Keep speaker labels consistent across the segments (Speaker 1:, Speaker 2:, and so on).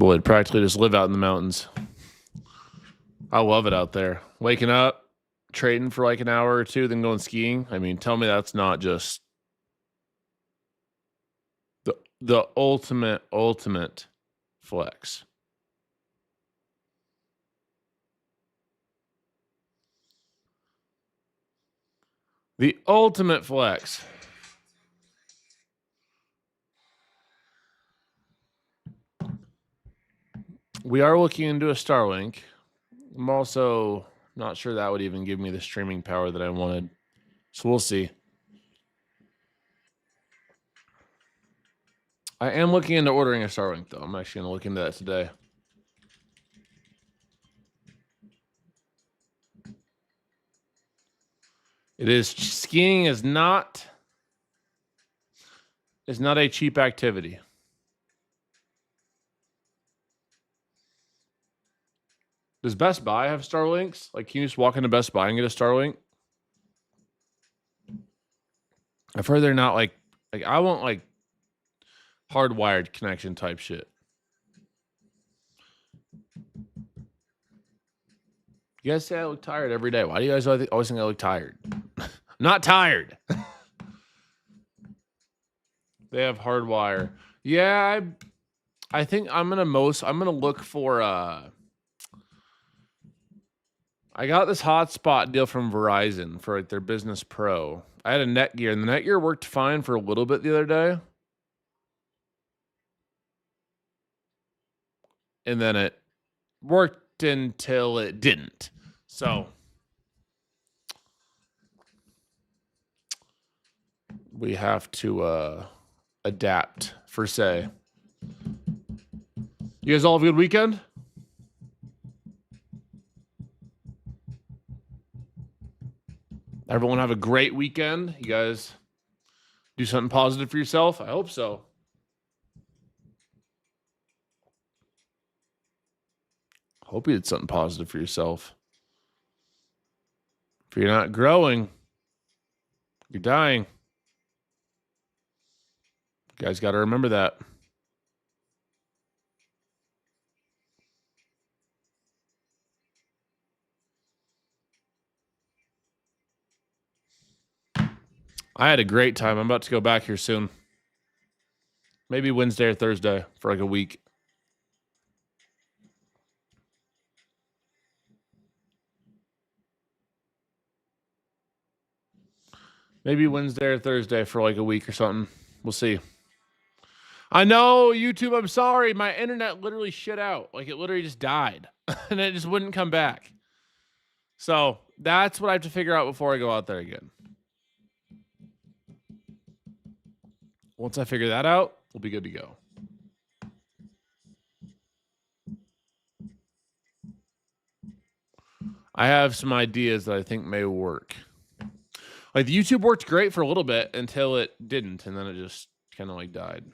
Speaker 1: People would practically just live out in the mountains. I love it out there. Waking up, trading for like an hour or two, then going skiing. I mean, tell me that's not just the ultimate flex. The ultimate flex. We are looking into a Starlink. I'm also not sure that would even give me the streaming power that I wanted. So we'll see. I am looking into ordering a Starlink, though. I'm actually going to look into that today. It is skiing is not a cheap activity. Does Best Buy have Starlinks? Like, can you just walk into Best Buy and get a Starlink? I've heard they're not like I want like hardwired connection type shit. You guys say I look tired every day. Why do you guys always think I look tired? I'm not tired. They have hardwire. Yeah, I think I'm gonna look for I got this hotspot deal from Verizon for like their Business Pro. I had a Netgear, and the Netgear worked fine for a little bit the other day. And then it worked until it didn't. So we have to adapt, per se. You guys all have a good weekend? Everyone have a great weekend. You guys do something positive for yourself? I hope so. Hope you did something positive for yourself. If you're not growing, you're dying. You guys got to remember that. I had a great time. I'm about to go back here soon. Maybe Wednesday or Thursday for like a week. Maybe Wednesday or Thursday for like a week or something. We'll see. I know, YouTube, I'm sorry. My internet literally shit out. Like, it literally just died. And it just wouldn't come back. So, that's what I have to figure out before I go out there again. Once I figure that out, we'll be good to go. I have some ideas that I think may work. Like, the YouTube worked great for a little bit until it didn't, and then it just kind of like died.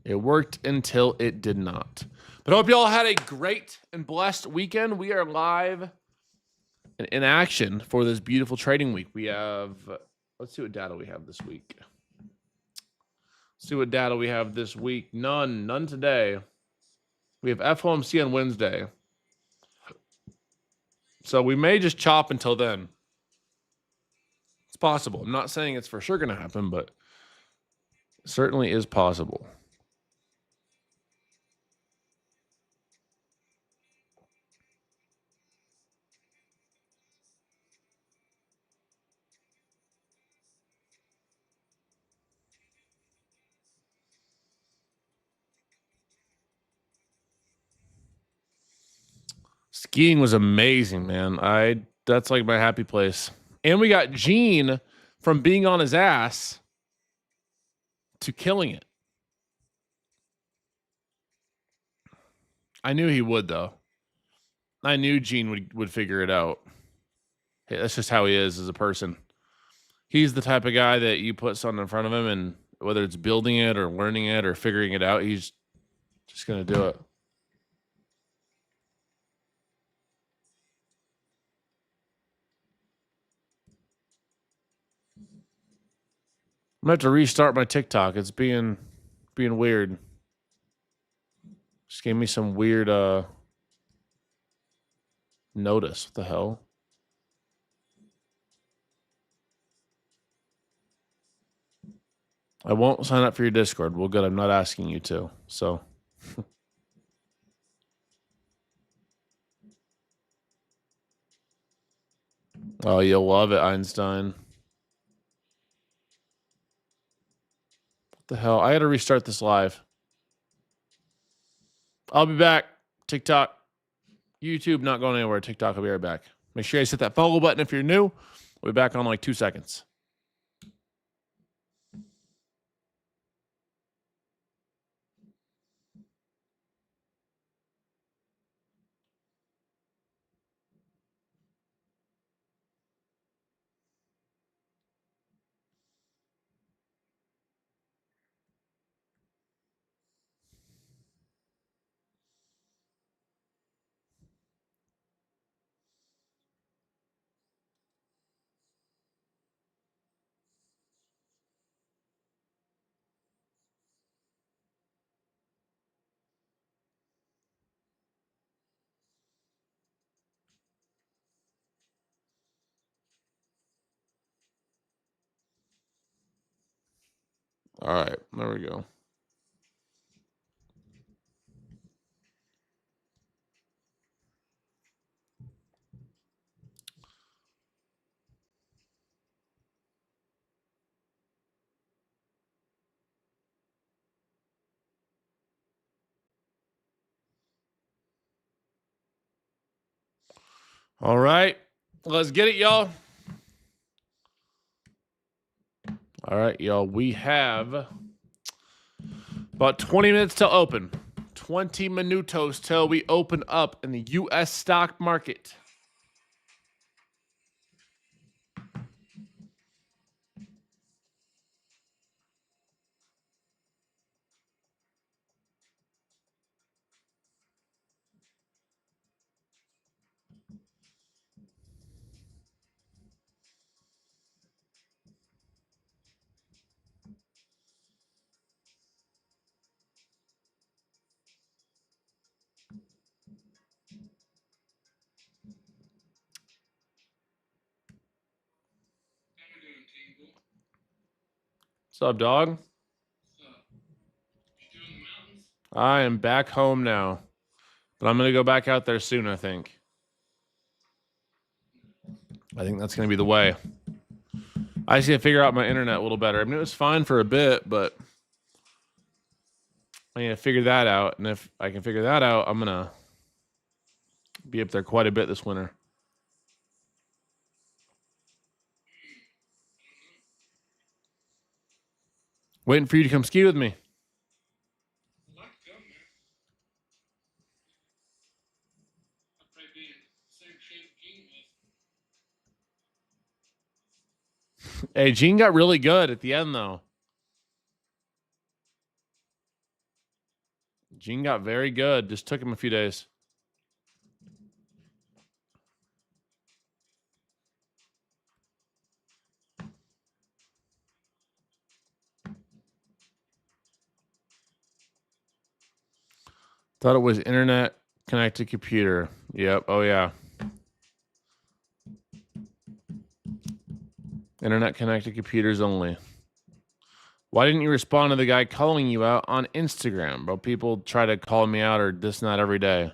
Speaker 1: It worked until it did not. But I hope you all had a great and blessed weekend. We are live and in action for this beautiful trading week. We have, let's see what data we have this week. See what data we have this week. None today. We have FOMC on Wednesday. So we may just chop until then. It's possible. I'm not saying it's for sure going to happen, but it certainly is possible. Skiing was amazing, man. That's like my happy place. And we got Gene from being on his ass to killing it. I knew he would, though. I knew Gene would figure it out. Hey, that's just how he is as a person. He's the type of guy that you put something in front of him, and whether it's building it or learning it or figuring it out, he's just going to do it. gonna have to restart my TikTok. It's being weird. Just gave me some weird notice. What the hell? I won't sign up for your Discord. Well, good. I'm not asking you to. So. Oh, you'll love it, Einstein. What the hell? I got to restart this live. I'll be back. TikTok, YouTube, not going anywhere. TikTok, I'll be right back. Make sure you hit that follow button if you're new. We'll be back on like 2 seconds. All right, there we go. All right, let's get it, y'all. All right, y'all. We have about 20 minutes to open. 20 minutos till we open up in the U.S. stock market. What's up, dog? I am back home now, but I'm going to go back out there soon, I think. I think that's going to be the way. I just got to figure out my internet a little better. I mean, it was fine for a bit, but I need to figure that out. And if I can figure that out, I'm going to be up there quite a bit this winter. Waiting for you to come ski with me. Hey, Gene got really good at the end, though. Gene got very good. Just took him a few days. Thought it was internet connected computer. Yep. Oh, yeah. Internet connected computers only. Why didn't you respond to the guy calling you out on Instagram, bro? People try to call me out or this and that every day.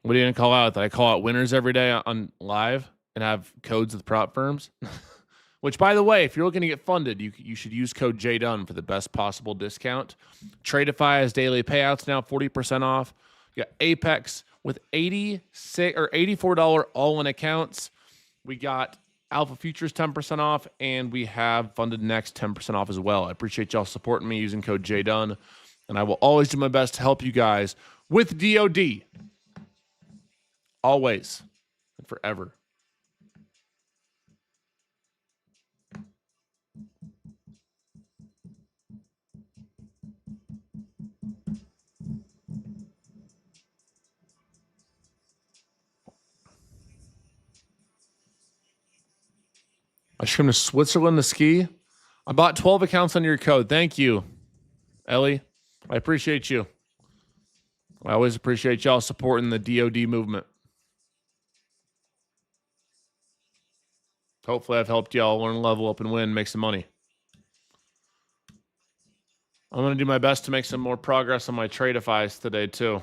Speaker 1: What are you going to call out? That I call out winners every day on live and have codes with prop firms? Which, by the way, if you're looking to get funded, you should use code Jdun for the best possible discount. Tradeify has daily payouts now, 40% off. You got Apex with $86 or $84 all-in accounts. We got Alpha Futures 10% off, and we have Funded Next 10% off as well. I appreciate y'all supporting me using code Jdun, and I will always do my best to help you guys with DOD. Always and forever. I should come to Switzerland to ski. I bought 12 accounts under your code. Thank you, Ellie. I appreciate you. I always appreciate y'all supporting the DOD movement. Hopefully I've helped y'all learn, level up, and win, make some money. I'm going to do my best to make some more progress on my tradeifys today, too.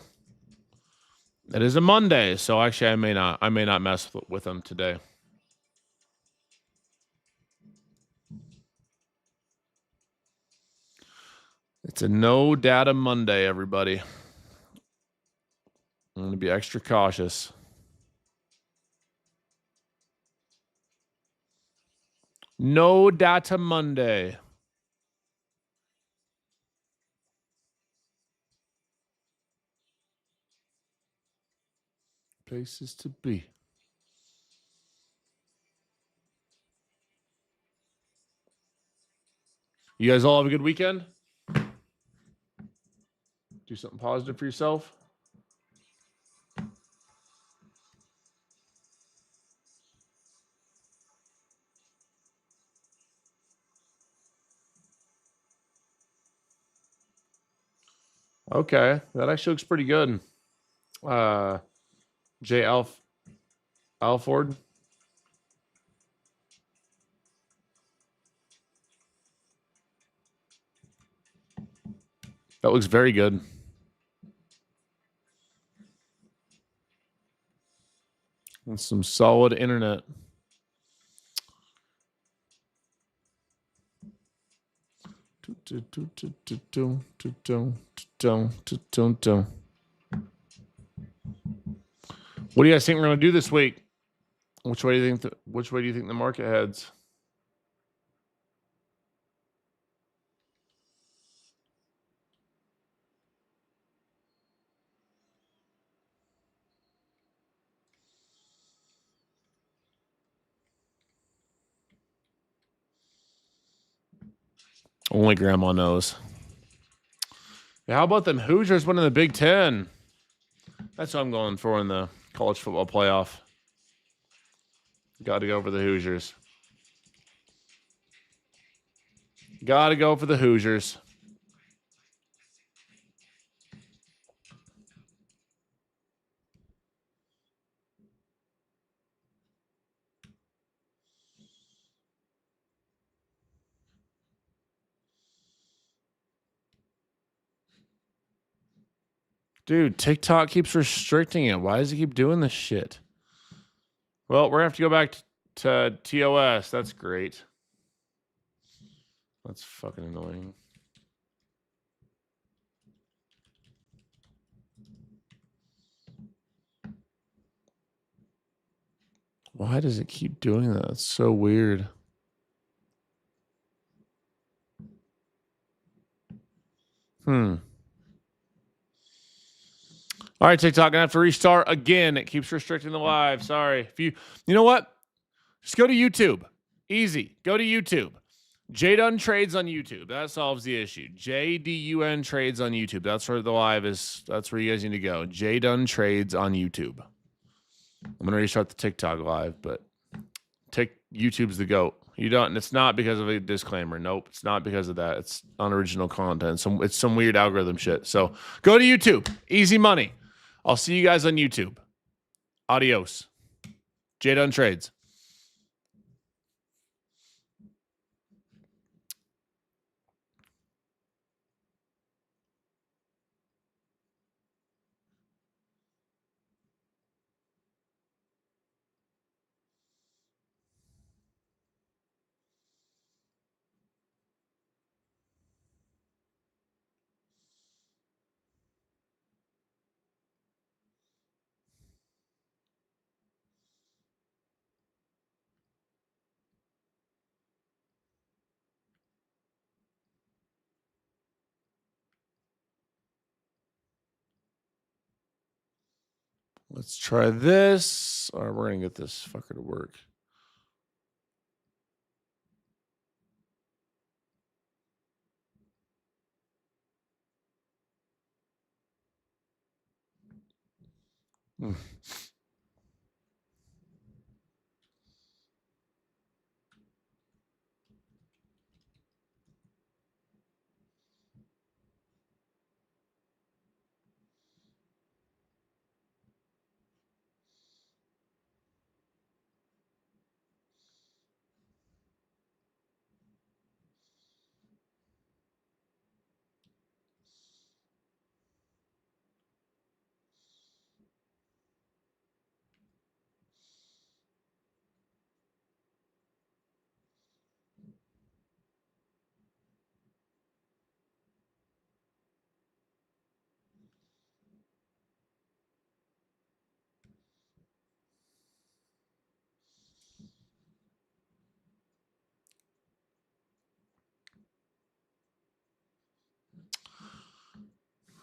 Speaker 1: It is a Monday, so actually I may not mess with them today. It's a no data Monday, everybody. I'm going to be extra cautious. No data Monday. Places to be. You guys all have a good weekend? Do something positive for yourself? Okay, that actually looks pretty good. J. Alford. That looks very good. And some solid internet. What do you guys think we're going to do this week? Which way do you think the market heads? Only grandma knows. Yeah, how about them Hoosiers winning the Big Ten? That's what I'm going for in the college football playoff. Got to go for the Hoosiers. Got to go for the Hoosiers. Dude, TikTok keeps restricting it. Why does it keep doing this shit? Well, we're going to have to go back to TOS. That's great. That's fucking annoying. Why does it keep doing that? It's so weird. All right, TikTok, gonna have to restart again. It keeps restricting the live. Sorry. If you know what? Just go to YouTube. Easy. Go to YouTube. Jdun trades on YouTube. That solves the issue. JDUN trades on YouTube. That's where the live is. That's where you guys need to go. Jdun trades on YouTube. I'm gonna restart the TikTok live, but YouTube's the GOAT. You don't, and it's not because of a disclaimer. Nope, it's not because of that. It's unoriginal content. It's some weird algorithm shit. So go to YouTube. Easy money. I'll see you guys on YouTube. Adios. Jdun trades. Let's try this. All right, we're going to get this fucker to work.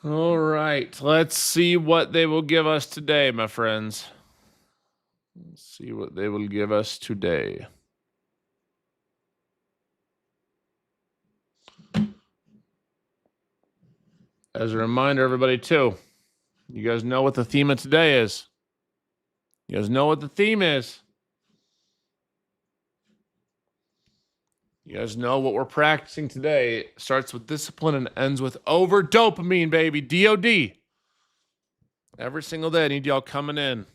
Speaker 1: All right. Let's see what they will give us today, my friends. Let's see what they will give us today. As a reminder, everybody, too, you guys know what the theme of today is. You guys know what the theme is. You guys know what we're practicing today. It starts with discipline and ends with over dopamine, baby. DOD. Every single day, I need y'all coming in.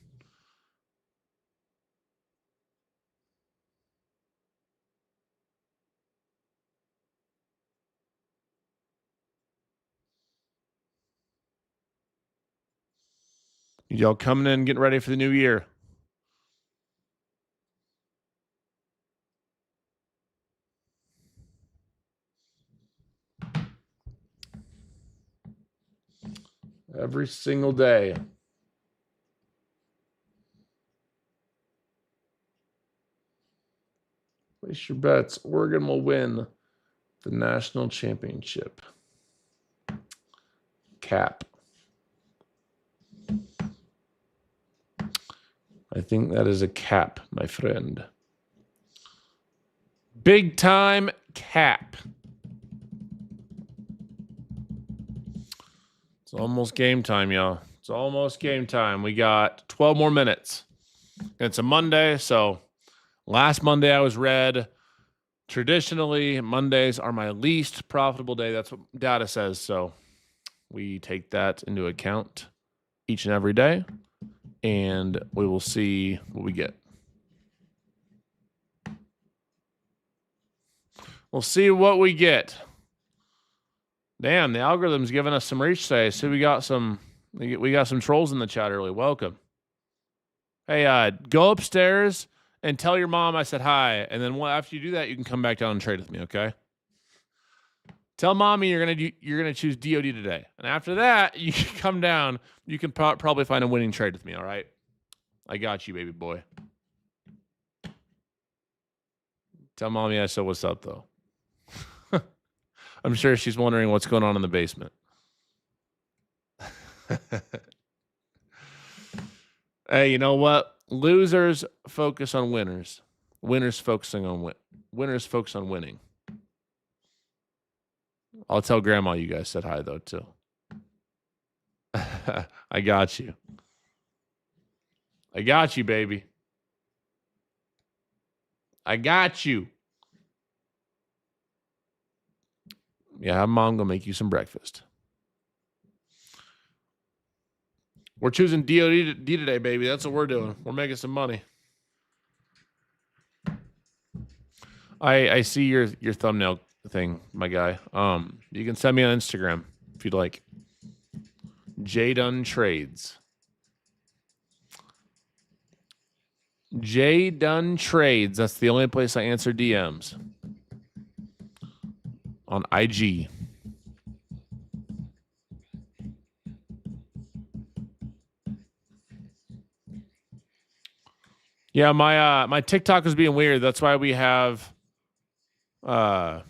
Speaker 1: Need y'all coming in, getting ready for the new year. Every single day. Place your bets. Oregon will win the national championship. Cap. I think that is a cap, my friend. Big time cap. It's almost game time, y'all. It's almost game time. We got 12 more minutes. It's a Monday, so last Monday I was red. Traditionally, Mondays are my least profitable day. That's what data says. So we take that into account each and every day, and we will see what we get. We'll see what we get. Damn, the algorithm's giving us some reach today. So we got some trolls in the chat early. Welcome. Hey, go upstairs and tell your mom I said hi, and then after you do that, you can come back down and trade with me, okay? Tell mommy you're gonna choose DOD today, and after that, you can come down. You can probably find a winning trade with me. All right, I got you, baby boy. Tell mommy I said what's up, though. I'm sure she's wondering what's going on in the basement. Hey, you know what? Losers focus on winners. Winners focus on winning. I'll tell grandma you guys said hi, though, too. I got you. I got you, baby. I got you. Yeah, have mom go make you some breakfast. We're choosing DOD today, baby. That's what we're doing. We're making some money. I see your thumbnail thing, my guy. You can send me on Instagram if you'd like. Jdun Trades. Jdun Trades. That's the only place I answer DMs. On IG. Yeah, my TikTok was being weird. That's why we have a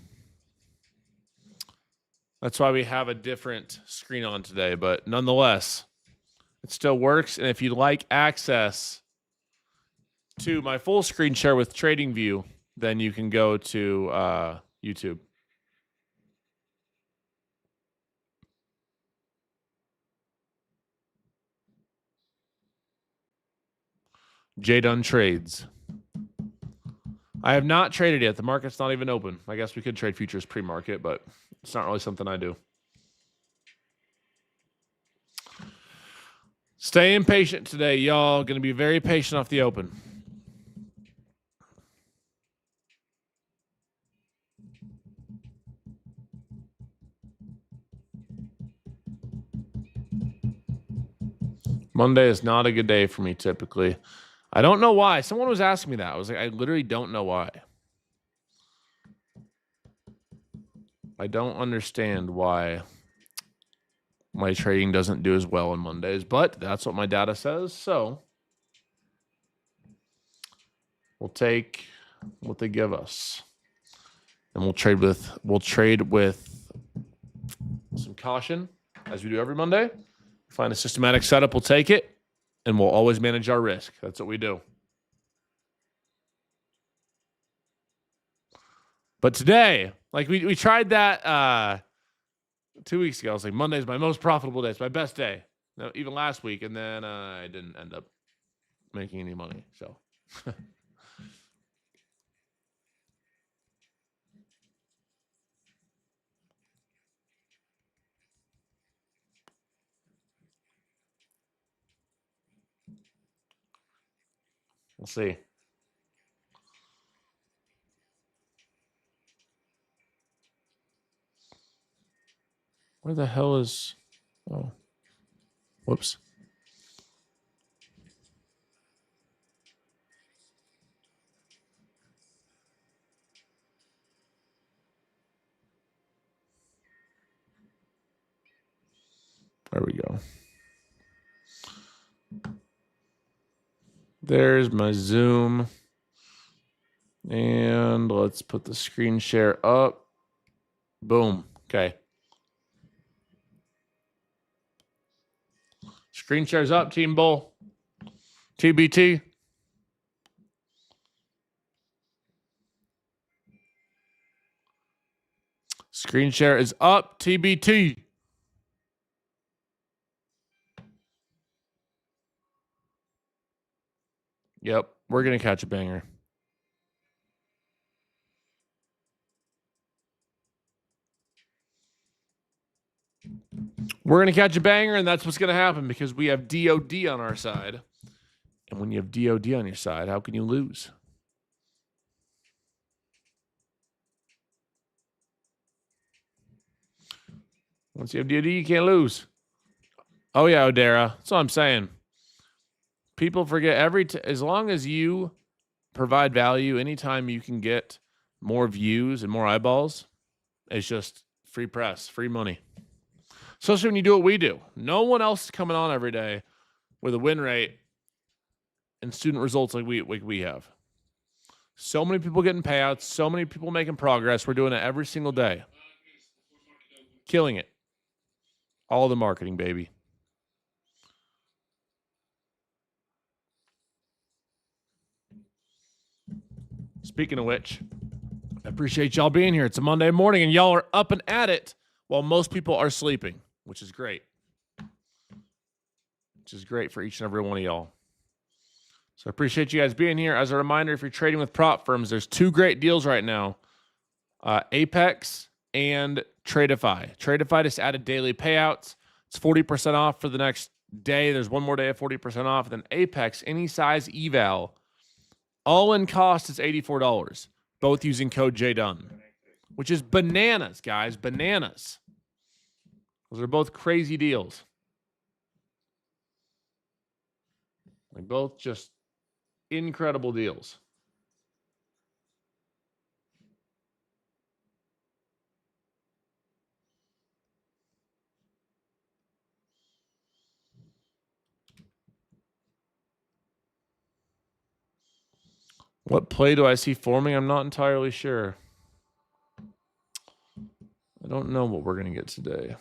Speaker 1: different screen on today, but nonetheless, it still works. And if you'd like access to my full screen share with TradingView, then you can go to YouTube. Jdun Trades. I have not traded yet. The market's not even open. I guess we could trade futures pre-market, but it's not really something I do. Stay impatient today, y'all. Going to be very patient off the open. Monday is not a good day for me typically. I don't know why. Someone was asking me that. I was like, I literally don't know why. I don't understand why my trading doesn't do as well on Mondays, but that's what my data says. So we'll take what they give us, and we'll trade with some caution. as we do every Monday. Find a systematic setup, we'll take it, and we'll always manage our risk. That's what we do. But today, like we tried that 2 weeks ago. I was like, Monday's my most profitable day. It's my best day. No, even last week, and then I didn't end up making any money. So we'll see. Where the hell is... Oh. Whoops. There we go. There's my Zoom. And let's put the screen share up. Boom. Okay. Screen share's up, Team Bull. TBT. Screen share is up, TBT. Yep, we're going to catch a banger. We're going to catch a banger, and that's what's going to happen because we have DOD on our side. And when you have DOD on your side, how can you lose? Once you have DOD, you can't lose. Oh, yeah, Odera. That's what I'm saying. People forget as long as you provide value, anytime you can get more views and more eyeballs, it's just free press, free money. Especially when you do what we do. No one else is coming on every day with a win rate and student results like we have. So many people getting payouts, so many people making progress. We're doing it every single day. Killing it. All the marketing, baby. Speaking of which, I appreciate y'all being here. It's a Monday morning, and y'all are up and at it while most people are sleeping, which is great. Which is great for each and every one of y'all. So I appreciate you guys being here. As a reminder, if you're trading with prop firms, there's two great deals right now. Apex and Tradeify. Tradeify just added daily payouts. It's 40% off for the next day. There's one more day of 40% off. Then Apex, any size eval, all-in cost is $84, both using code Jdun, which is bananas, guys, bananas. Those are both crazy deals. Like both just incredible deals. What play do I see forming? I'm not entirely sure. I don't know what we're going to get today.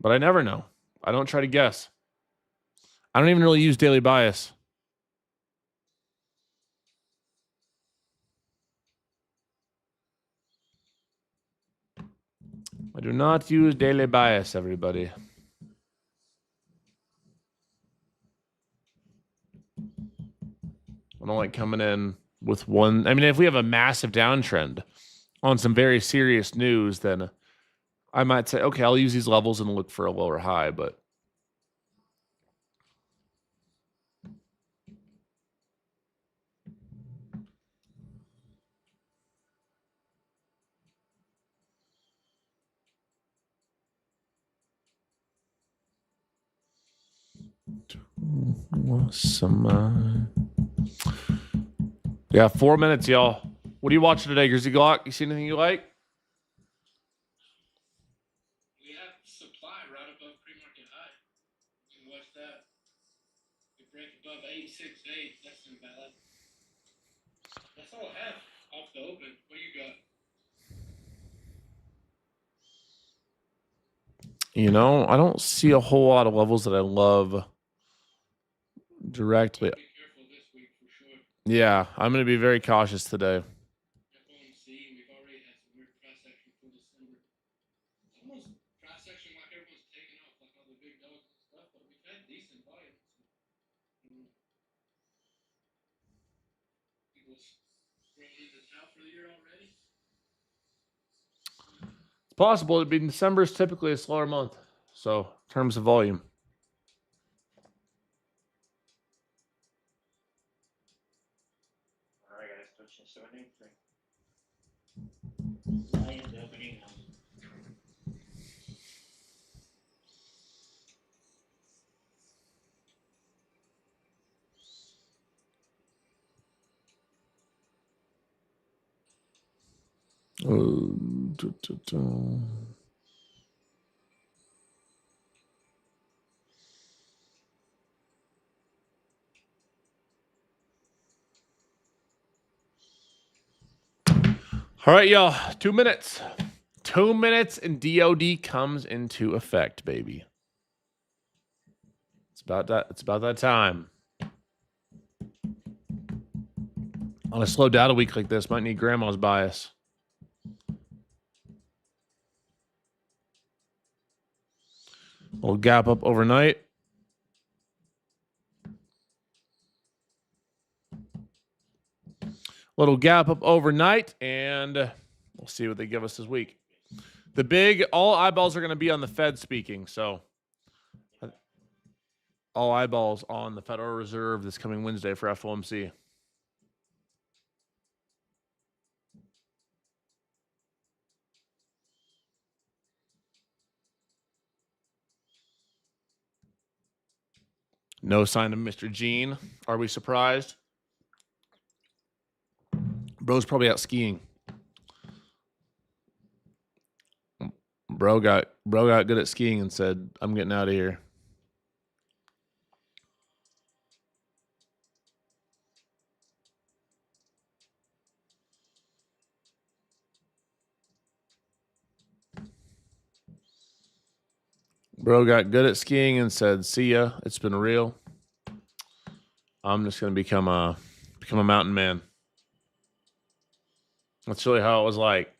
Speaker 1: But I never know. I don't try to guess. I don't even really use daily bias. I do not use daily bias, everybody. I don't like coming in with one. I mean, if we have a massive downtrend on some very serious news, then I might say, okay, I'll use these levels and look for a lower high, but yeah, 4 minutes, y'all. What are you watching today, Grizzly Glock? You see anything you like?
Speaker 2: We have supply right above pre-market high. You can watch that. We break above 868. That's invalid. That's all I have off the open. What do you got?
Speaker 1: You know, I don't see a whole lot of levels that I love directly.
Speaker 2: Be careful this week for sure.
Speaker 1: Yeah, I'm going to be very cautious today.
Speaker 2: FOMC, we've already had some weird price action for December. It's almost price action like everyone's taking off, like all the big dogs and stuff, but we've had decent volume. People's throwing in the towel for the year already.
Speaker 1: It's possible. It'd be December is typically a slower month. So, in terms of volume.
Speaker 3: All right, guys, touch 783. I am opening now.
Speaker 1: All right, y'all. 2 minutes. 2 minutes and DOD comes into effect, baby. It's about that time. On a slow data week like this, might need grandma's bias. Little gap up overnight. Little gap up overnight, and we'll see what they give us this week. The big, all eyeballs are going to be on the Fed speaking, so all eyeballs on the Federal Reserve this coming Wednesday for FOMC. No sign of Mr. Gene. Are we surprised? Bro's probably out skiing. Bro got good at skiing and said, "I'm getting out of here." Bro got good at skiing and said, "See ya. It's been real. I'm just gonna become a mountain man." That's really how it was like.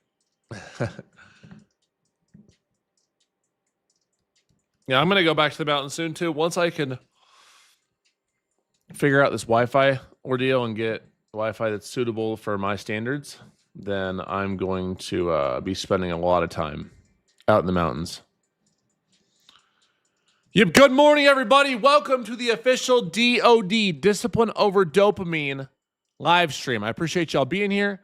Speaker 1: Yeah, I'm gonna go back to the mountain soon too. Once I can figure out this Wi-Fi ordeal and get Wi-Fi that's suitable for my standards, then I'm going to be spending a lot of time out in the mountains. Yep. Good morning, everybody. Welcome to the official DOD Discipline Over Dopamine live stream. I appreciate y'all being here.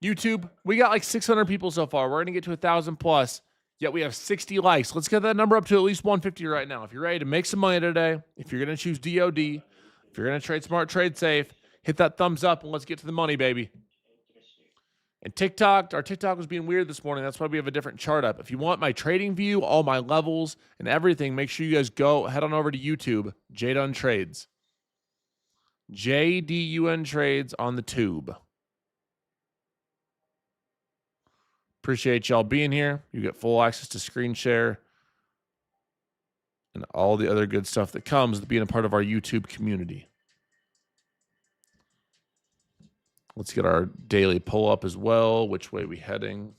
Speaker 1: YouTube, we got like 600 people so far. We're going to get to 1,000 plus, yet we have 60 likes. Let's get that number up to at least 150 right now. If you're ready to make some money today, if you're going to choose DOD, if you're going to trade smart, trade safe, hit that thumbs up and let's get to the money, baby. And TikTok, our TikTok was being weird this morning. That's why we have a different chart up. If you want my trading view, all my levels and everything, make sure you guys head on over to YouTube, Jdun Trades. JDUN Trades on the tube. Appreciate y'all being here. You get full access to screen share and all the other good stuff that comes with being a part of our YouTube community. Let's get our daily pull up as well. Which way we heading?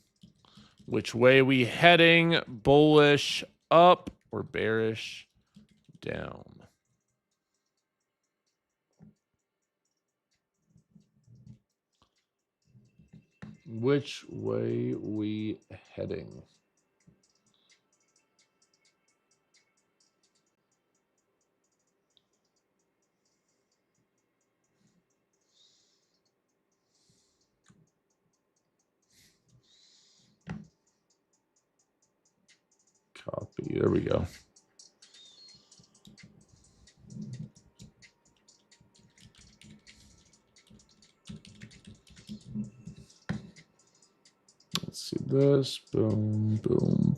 Speaker 1: Which way we heading? Bullish up or bearish down? Which way we heading? Copy. There we go. Let's see this. Boom, boom.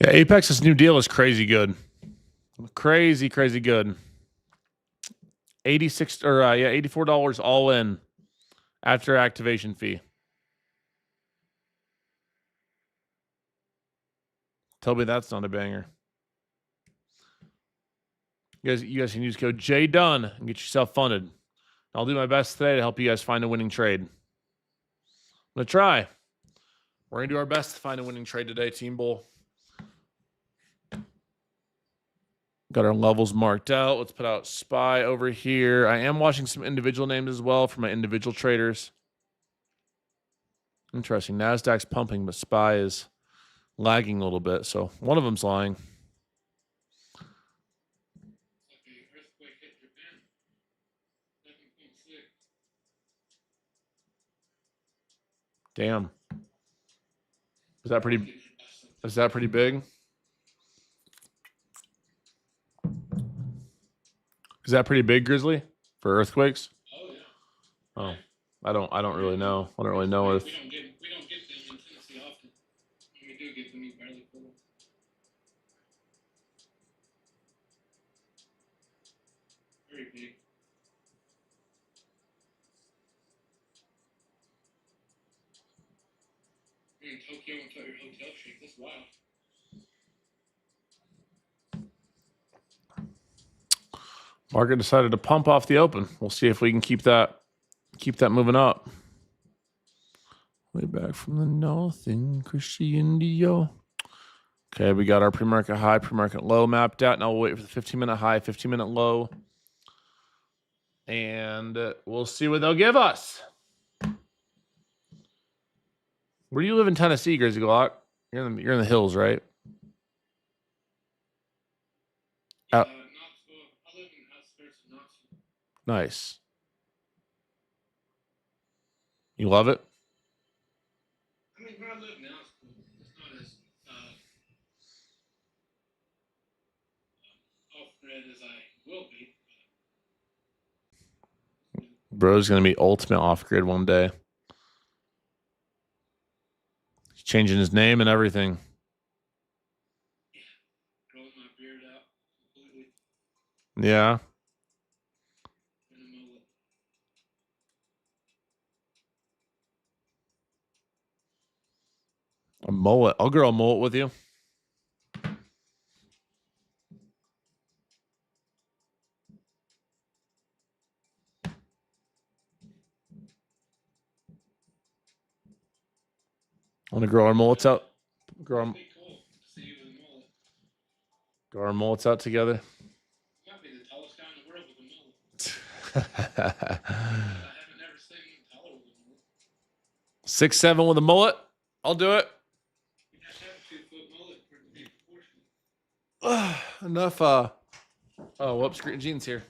Speaker 1: Yeah, Apex's new deal is crazy good. Crazy good. $86 or $84 all in after activation fee. Tell me that's not a banger. You guys can use code Jdun and get yourself funded. I'll do my best today to help you guys find a winning trade. I'm gonna try. We're gonna do our best to find a winning trade today, Team Bull. Got our levels marked out. Let's put out SPY over here. I am watching some individual names as well for my individual traders. Interesting. NASDAQ's pumping, but SPY is lagging a little bit. So one of them's lying.
Speaker 2: It's like a earthquake hit Japan. 7.6.
Speaker 1: Damn. Is that pretty big? Is that pretty big, Grizzly, for earthquakes?
Speaker 2: Oh yeah.
Speaker 1: Oh, I don't really know. I don't really know if
Speaker 2: We don't get them in Tennessee often. When we do get them, we barely pull them. Very big. You're in Tokyo until your hotel shake. That's wild.
Speaker 1: market decided to pump off the open. We'll see if we can keep that moving up. Way back from the north in Indio. Okay, we got our pre-market high, pre-market low mapped out. Now we'll wait for the 15-minute high, 15-minute low. And we'll see what they'll give us. Where do you live in Tennessee, Grizzly Glock? You're in the hills, right?
Speaker 2: Knoxville. I live in the outskirts of Knoxville.
Speaker 1: Nice. You love it?
Speaker 2: I mean, where I live now is cool. It's not as off-grid as I will be.
Speaker 1: Bro's going to be ultimate off-grid one day. He's changing his name and everything.
Speaker 2: Growing my beard out completely.
Speaker 1: Yeah.
Speaker 2: In a mullet.
Speaker 1: A mullet. I'll grow a mullet with you. I want to grow our mullets out.
Speaker 2: It'd be cool to see you with a mullet.
Speaker 1: Grow our mullets out together.
Speaker 2: You might be the tallest guy in the world with a mullet. I haven't never seen anyone taller with a mullet.
Speaker 1: 6'7" with a mullet. I'll do it.
Speaker 2: You have to have a 2-foot mullet for it to be proportional.
Speaker 1: Enough. Oh, whoops. Green Jeans here.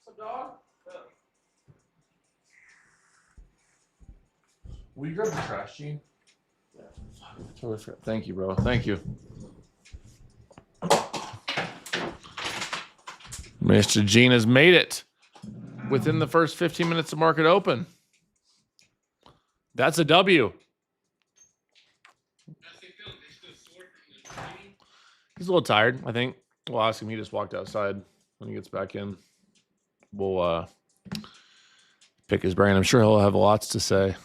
Speaker 1: What's up, dog? Will you grab the trash, Gene? Yeah. Totally forgot. Thank you, bro. Thank you. Mr. Gene has made it within the first 15 minutes of market open. That's a W. He's a little tired, I think. We'll ask him. He just walked outside. When he gets back in, we'll pick his brain. I'm sure he'll have lots to say.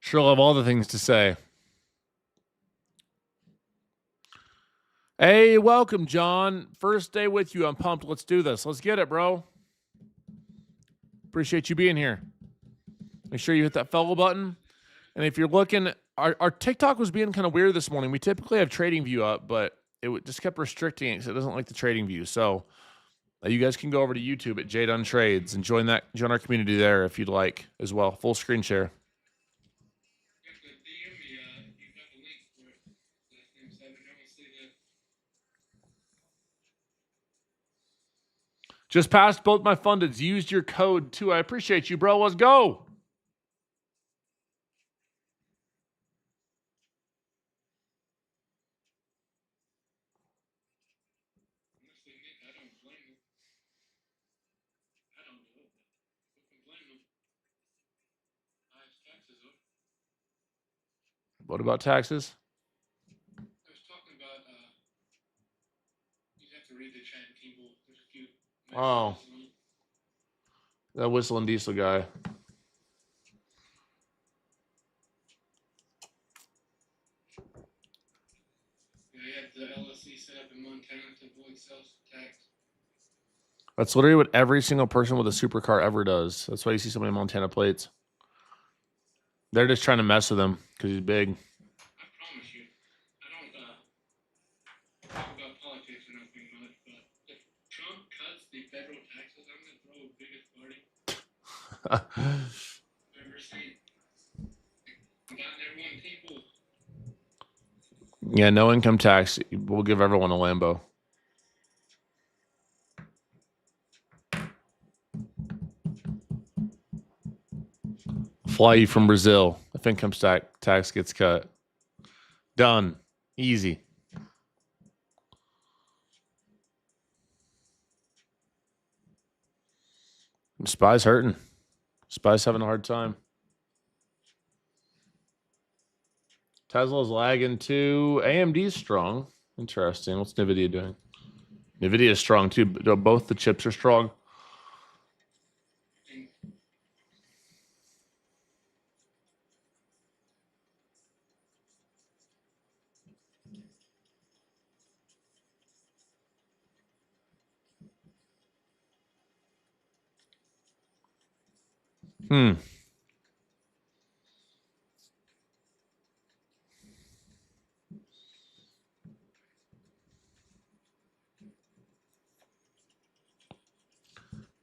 Speaker 1: Sure, he'll have all the things to say. Hey, welcome, John. First day with you. I'm pumped. Let's do this. Let's get it, bro. Appreciate you being here. Make sure you hit that follow button. And if you're looking, our TikTok was being kind of weird this morning. We typically have Trading View up, but it just kept restricting it because it doesn't like the Trading View. So you guys can go over to YouTube at Jdun Trades and join our community there if you'd like as well. Full screen share. Just passed both my fundeds. Used your code too. I appreciate you, bro. Let's go. What about taxes?
Speaker 2: have to read the chat in Team Bull. There's a few.
Speaker 1: Oh. That whistling diesel guy.
Speaker 2: Yeah, I had the LLC set up in Montana to avoid sales tax.
Speaker 1: That's literally what every single person with a supercar ever does. That's why you see so many Montana plates. They're just trying to mess with him because he's big.
Speaker 2: I promise you, I don't talk about politics or nothing much, but if Trump cuts the federal taxes, I'm going to throw the biggest party I've ever seen. I'm gotten everyone people.
Speaker 1: Yeah, no income tax. We'll give everyone a Lambo. Fly you from Brazil if income tax gets cut. Done. Easy. Spy's hurting. Spy's having a hard time. Tesla's lagging too. AMD's strong. Interesting. What's NVIDIA doing? NVIDIA is strong too. But both the chips are strong.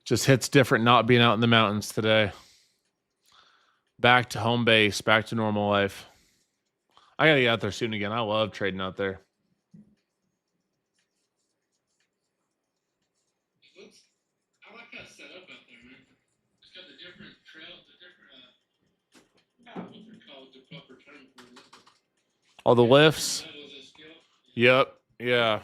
Speaker 1: Just hits different not being out in the mountains today. Back to home base, back to normal life. I got to get out there soon again. I love trading out there.
Speaker 2: I like that setup out there, man. It's got the different trails, the different, what they're called, the proper term for it.
Speaker 1: All the lifts.
Speaker 2: Levels of skill.
Speaker 1: Yep. Yeah.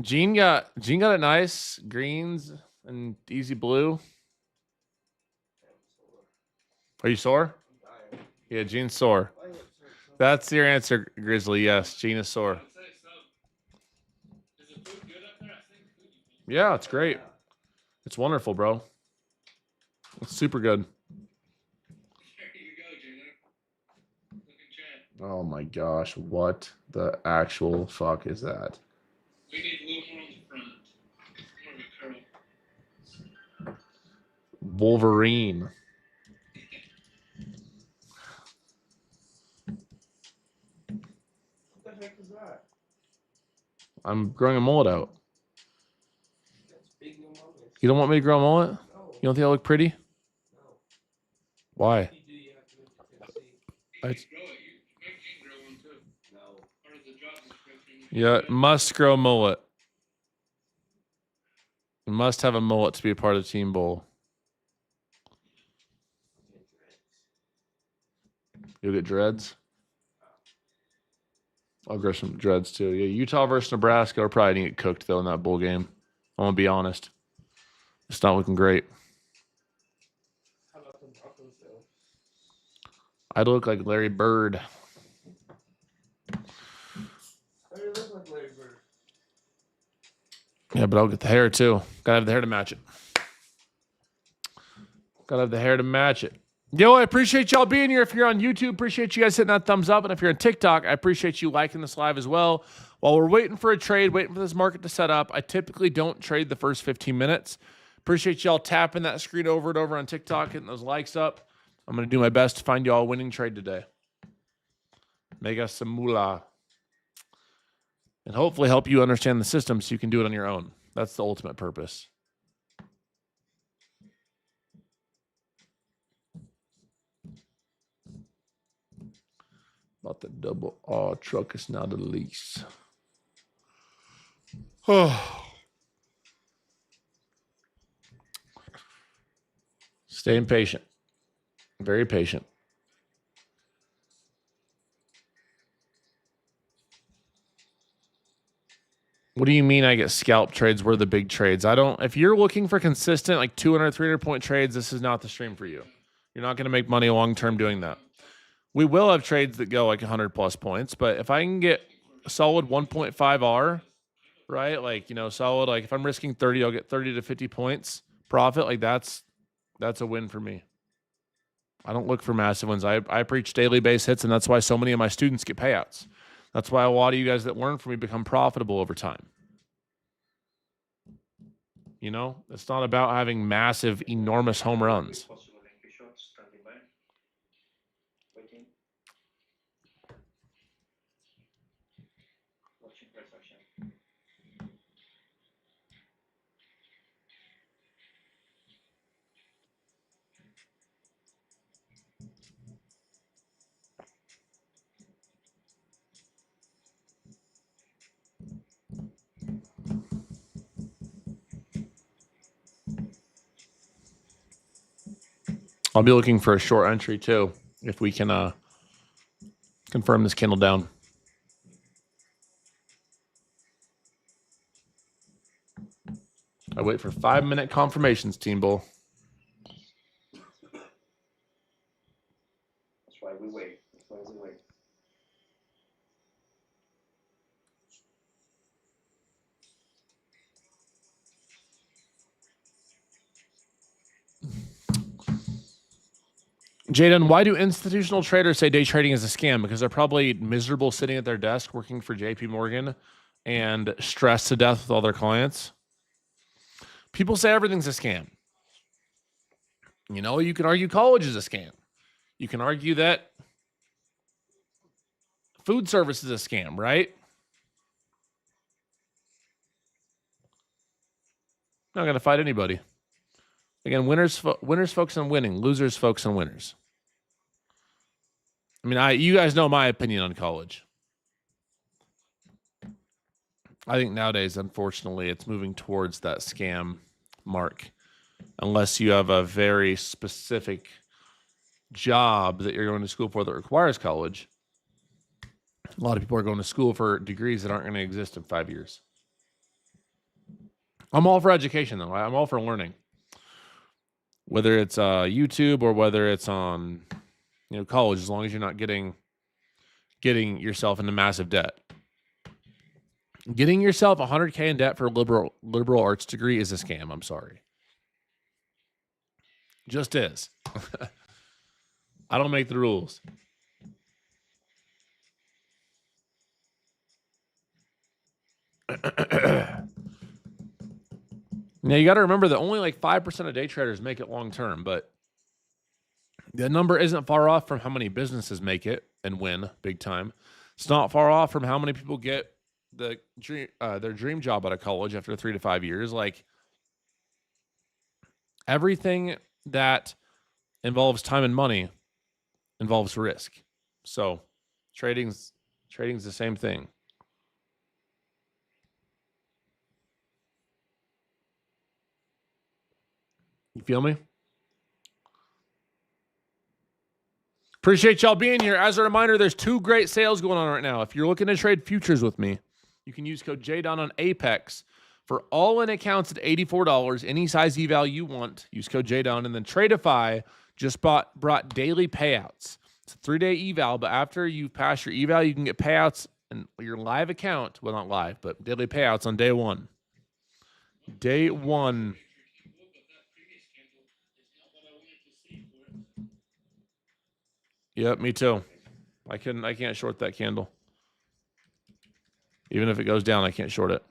Speaker 1: Gene got it nice. Greens and easy blue. Are you sore? Yeah, Gene's sore. That's your answer, Grizzly. Yes, Gene is sore.
Speaker 2: Is the food good up there? I think food is good.
Speaker 1: Yeah, it's great. It's wonderful, bro. It's super good.
Speaker 2: There you go, Jdun. Look in chat.
Speaker 1: Oh my gosh, what the actual fuck is that?
Speaker 2: We need a little more on the front. More of a curl.
Speaker 1: Wolverine.
Speaker 4: What the heck is that?
Speaker 1: I'm growing a mullet out.
Speaker 4: That's big no mullet.
Speaker 1: You don't want me to grow a mullet?
Speaker 4: No.
Speaker 1: You don't think I look pretty?
Speaker 4: No.
Speaker 1: Why?
Speaker 4: If you do, you have to move to Tennessee.
Speaker 2: You
Speaker 1: I-
Speaker 2: can grow it. You can grow one too.
Speaker 4: No.
Speaker 2: Part of the job description.
Speaker 1: Yeah, must grow mullet. You must have a mullet to be a part of Team Bowl. You'll get dreads. I'll grow some dreads too. Yeah, Utah versus Nebraska are probably gonna get cooked though in that bowl game. I'm gonna be honest. It's not looking great.
Speaker 4: How about the Broncos though?
Speaker 1: I'd look like Larry Bird.
Speaker 4: How do you look like Larry Bird?
Speaker 1: Yeah, but I'll get the hair too. Gotta have the hair to match it. Gotta have the hair to match it. Yo, I appreciate y'all being here. If you're on YouTube, appreciate you guys hitting that thumbs up. And if you're on TikTok, I appreciate you liking this live as well. While we're waiting for a trade, waiting for this market to set up, I typically don't trade the first 15 minutes. Appreciate y'all tapping that screen over and over on TikTok, getting those likes up. I'm going to do my best to find y'all a winning trade today. Make us some moolah. And hopefully help you understand the system so you can do it on your own. That's the ultimate purpose. About the double R truck is now the lease. Oh. Staying patient. Very patient. What do you mean I get scalp trades? Where the big trades? I don't. If you're looking for consistent, like 200, 300 point trades, this is not the stream for you. You're not going to make money long term doing that. We will have trades that go like 100 plus points, but if I can get a solid 1.5 R right? Like, you know, solid. Like if I'm risking 30, I'll get 30 to 50 points profit. Like that's a win for me. I don't look for massive wins. I preach daily base hits, and that's why so many of my students get payouts. That's why a lot of you guys that learn from me become profitable over time. You know, it's not about having massive, enormous home runs.
Speaker 3: Possible entry shots, standing by. Waiting. Watching price action.
Speaker 1: I'll be looking for a short entry too, if we can confirm this candle down. I wait for 5-minute confirmations, Team Bull.
Speaker 3: That's why we wait. That's why we wait.
Speaker 1: Jdun, why do institutional traders say day trading is a scam? Because they're probably miserable sitting at their desk working for JP Morgan and stressed to death with all their clients. People say everything's a scam. You know, you can argue college is a scam. You can argue that food service is a scam, right? Not going to fight anybody. Again, winners focus on winning. Losers focus on winners. I mean, you guys know my opinion on college. I think nowadays, unfortunately, it's moving towards that scam mark. Unless you have a very specific job that you're going to school for that requires college. A lot of people are going to school for degrees that aren't going to exist in 5 years. I'm all for education, though. I'm all for learning. Whether it's YouTube or whether it's on, you know, college, as long as you're not getting yourself into massive debt. Getting yourself $100K in debt for a liberal arts degree is a scam. I'm sorry. Just is. I don't make the rules. Now, you got to remember that only like 5% of day traders make it long term, but the number isn't far off from how many businesses make it and win big time. It's not far off from how many people get their dream job out of college after 3 to 5 years. Like everything that involves time and money involves risk. So trading's the same thing. You feel me? Appreciate y'all being here. As a reminder, there's 2 great sales going on right now. If you're looking to trade futures with me, you can use code Jdun on Apex for all-in accounts at $84. Any size eval you want, use code Jdun. And then Tradeify just brought daily payouts. It's a 3-day eval, but after you pass your eval, you can get payouts in your live account. Well, not live, but daily payouts on day 1. Day 1. Yep, me too. I can't short that candle. Even if it goes down, I can't short it.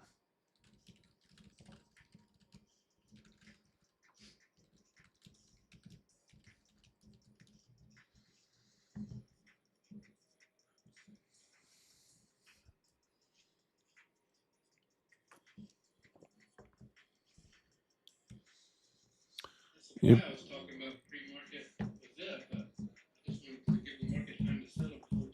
Speaker 2: That's why I was talking about pre-market with that, but I just wanted to give the market time to settle before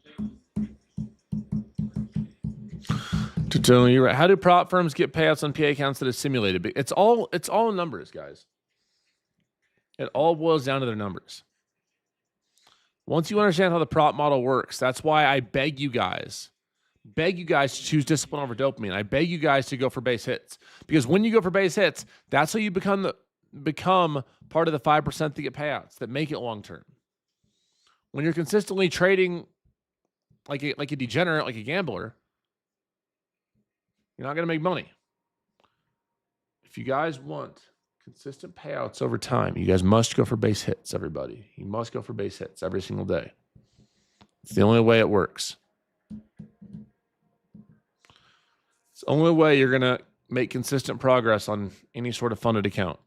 Speaker 2: taking.
Speaker 1: You're right. How do prop firms get payouts on PA accounts that are simulated? It's all numbers, guys. It all boils down to their numbers. Once you understand how the prop model works, that's why I beg you guys to choose discipline over dopamine. I beg you guys to go for base hits, because when you go for base hits, that's how you become part of the 5% that get payouts that make it long term. When you're consistently trading like a degenerate, like a gambler, you're not going to make money. if you guys want consistent payouts over time, you guys must go for base hits, everybody. You must go for base hits every single day. It's the only way it works. It's the only way you're going to make consistent progress on any sort of funded account.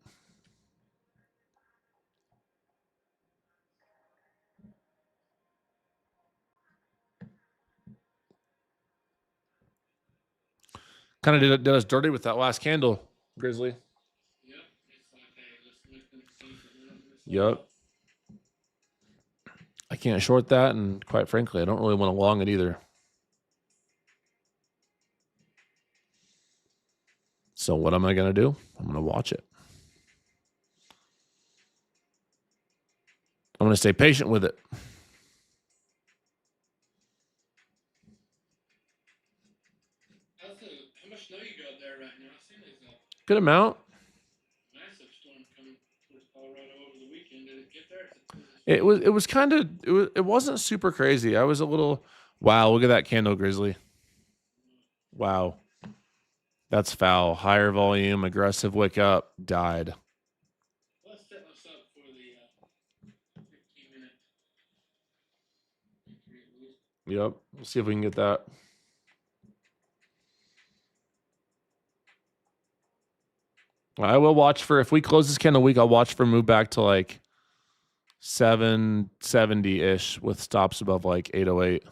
Speaker 1: Kind of did us dirty with that last candle, Grizzly.
Speaker 2: Yep. It's like, hey, let's make them think that we're not gonna sell
Speaker 1: Yep. I can't short that, and quite frankly, I don't really want to long it either. So what am I going to do? I'm going to watch it. I'm going to stay patient with it.
Speaker 2: How much snow you got there right now? I seen there's a
Speaker 1: Good amount.
Speaker 2: massive storm coming towards Colorado over the weekend. Did it get there?
Speaker 1: It wasn't super crazy. I was a little, wow, look at that candle, Grizzly. Wow. That's foul. Higher volume, aggressive wick up, died.
Speaker 2: Let's set us up for the 15-minute victory at least.
Speaker 1: Yep. We'll see if we can get that. I will watch for, if we close this candle week, I'll watch for move back to like 770-ish with stops above like 808.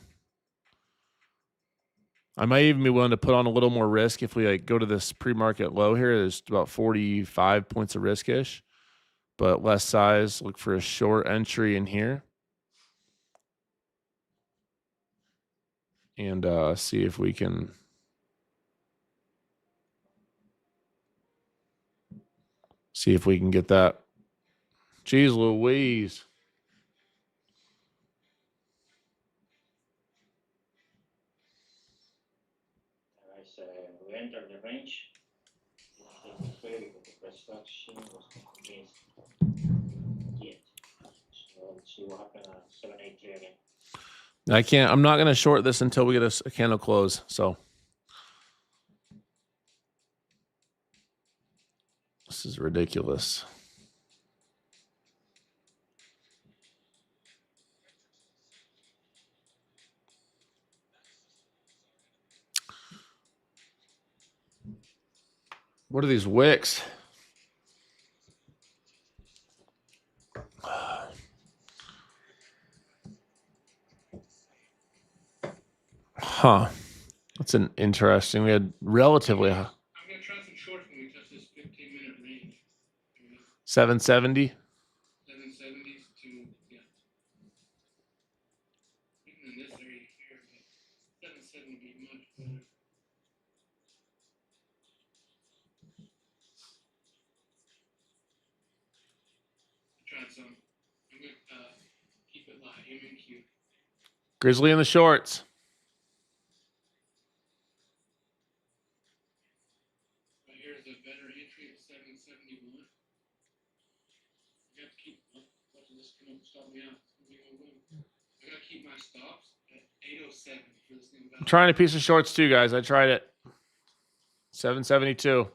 Speaker 1: I might even be willing to put on a little more risk if we like go to this pre-market low here. There's about 45 points of risk-ish, but less size. Look for a short entry in here. And see if we can get that. Jeez Louise.
Speaker 3: We entered the range. Let's take it because the price action was not missed yet. So let's see what happened at 783 again.
Speaker 1: I'm not going to short this until we get a candle close. So this is ridiculous. What are these wicks? Huh. That's an interesting. We had relatively
Speaker 2: I'm gonna try some shorts when we touch this 15-minute range.
Speaker 1: 770.
Speaker 2: 770s to yeah. Even in this area here, but 770 would be much better. Tried some. I'm gonna keep it light. M&Q.
Speaker 1: Grizzly in the shorts.
Speaker 2: But here's a better entry at 771. I got to keep. Watch this come up and stop me out. I gotta keep my stops at 807 for this thing.
Speaker 1: I'm trying a piece of shorts too, guys. I tried it. 772.
Speaker 2: Push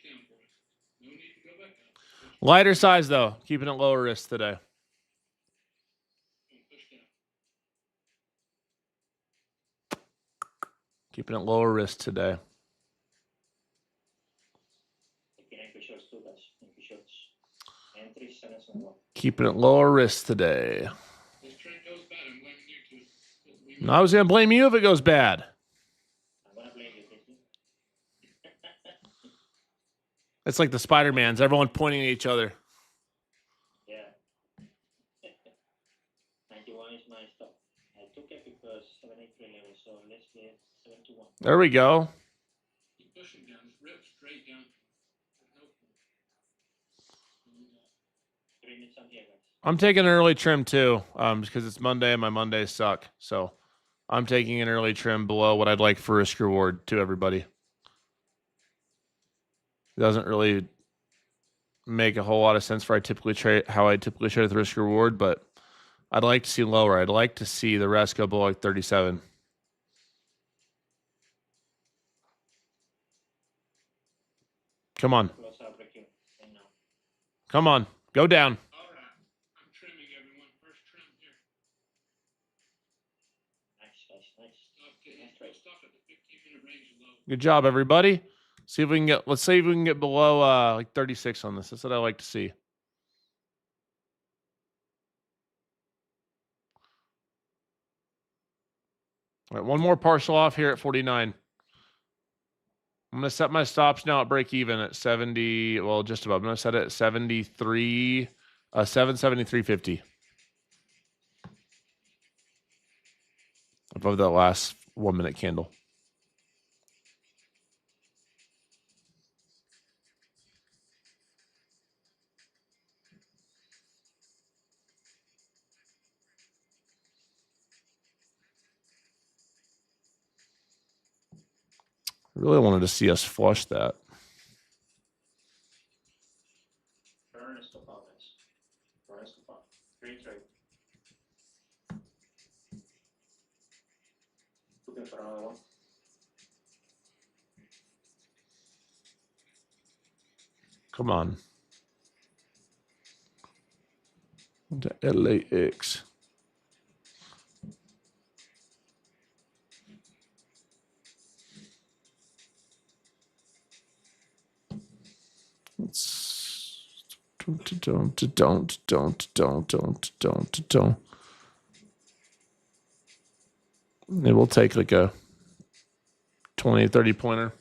Speaker 2: down for it. No need to go back up.
Speaker 1: Lighter size though. Keeping it lower risk today.
Speaker 2: Push down.
Speaker 1: Keeping it lower risk today.
Speaker 3: Shorts too, guys. Shorts. Entry 771.
Speaker 1: Keeping it lower risk today.
Speaker 2: This trend goes bad. I'm blaming you two.
Speaker 1: No, I was going to blame you if it goes bad.
Speaker 3: I'm gonna blame you, Casey.
Speaker 1: It's like the Spider-Mans. Everyone pointing at each other.
Speaker 3: Yeah. 91 is my stop. I took it because 783 level, so let's get 721.
Speaker 1: There we go.
Speaker 2: Keep pushing down. Just rip straight down.
Speaker 1: I'm taking an early trim too, because it's Monday and my Mondays suck. So I'm taking an early trim below what I'd like for risk reward to everybody. It doesn't really make a whole lot of sense for how I typically trade with risk reward, but I'd like to see lower. I'd like to see the rest go below like 37. Come on.
Speaker 3: Close out break even right now.
Speaker 1: Come on. Go down.
Speaker 2: All right. I'm trimming everyone. First trim here.
Speaker 3: Nice.
Speaker 2: Stop at the 15-minute range low.
Speaker 1: Good job, everybody. See if we can get. Let's see if we can get below like 36 on this. That's what I like to see. All right, one more partial off here at 49. I'm going to set my stops now at break even at 70. Well, just about. I'm going to set it at 73, 773.50. Above that last 1 minute candle. I really wanted to see us flush that.
Speaker 3: Burn stop out, guys. Burn stop out. Green trade. Looking for another one.
Speaker 1: Come on. The LAX. Don't. Maybe we'll take like a 20, 30 pointer.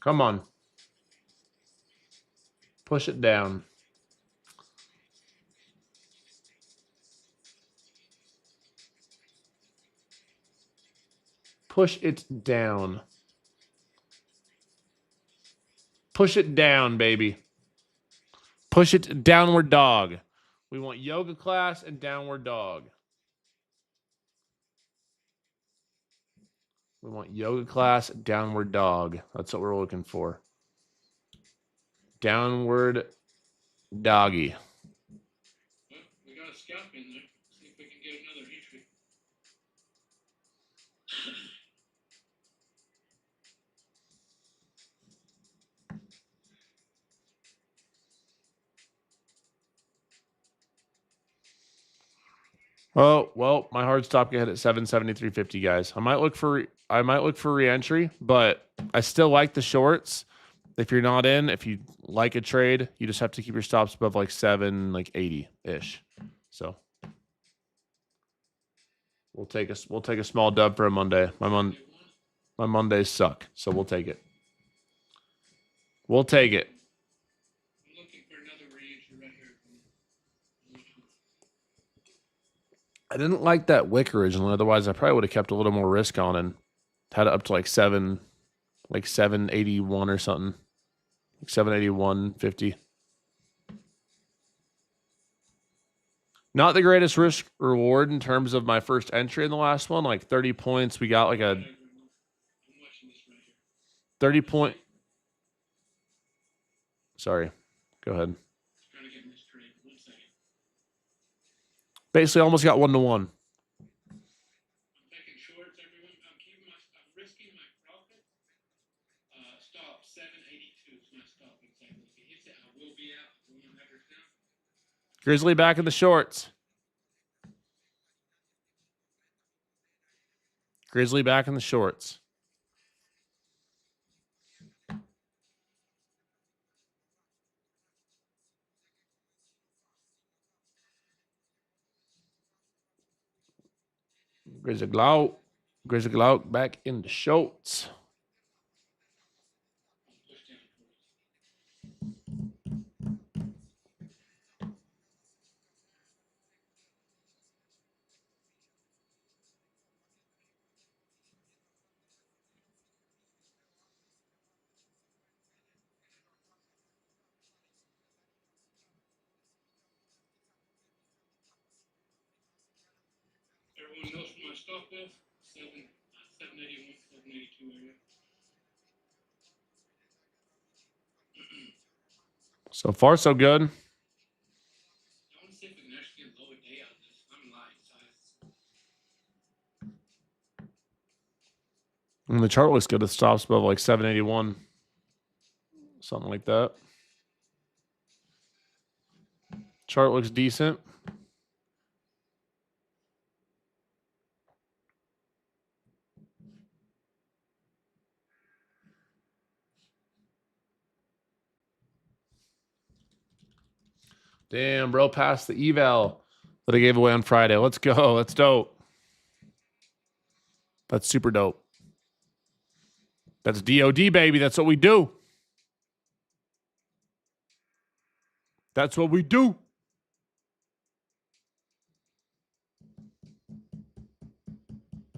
Speaker 1: Come on. Push it down. Push it down. Push it down, baby. Push it downward dog. We want yoga class and downward dog. We want yoga class, downward dog. That's what we're looking for. Downward doggy.
Speaker 2: Well, we got a scalp in there. See if we can get another entry.
Speaker 1: Oh, well, my hard stop get hit at 773.50, guys. I might look for re-entry, but I still like the shorts. If you're not in, if you like a trade, you just have to keep your stops above like 780-ish. So we'll take a small dub for a Monday. My Mondays suck, so we'll take it. We'll take it.
Speaker 2: I'm looking for another re-entry right here.
Speaker 1: I didn't like that wick originally. Otherwise, I probably would have kept a little more risk on and had it up to like 781 or something. Like 781.50. Not the greatest risk reward in terms of my first entry in the last one. Like 30 points. We got like a
Speaker 2: I'm watching this right here.
Speaker 1: 30 point. Sorry. Go ahead.
Speaker 2: Trying to get in this trade. 1 second.
Speaker 1: Basically almost got 1-1.
Speaker 2: I'm taking shorts, everyone. I'm risking my profit. Stop 782 is my stop exactly. If he hits it, I will be out. I will not have her down.
Speaker 1: Grizzly back in the shorts. Grizzly back in the shorts. Grizzly Glout back in the shorts.
Speaker 2: Push down towards. Everyone knows what my stop is? 782. 781, 782 area.
Speaker 1: So far, so good.
Speaker 2: I want to see if we can actually get a lower day out of this. I'm lying size.
Speaker 1: And the chart looks good. It stops above like 781. Something like that. Chart looks decent. Damn, bro, passed the eval that I gave away on Friday. Let's go. That's dope. That's super dope. That's DOD, baby. That's what we do. That's what we do.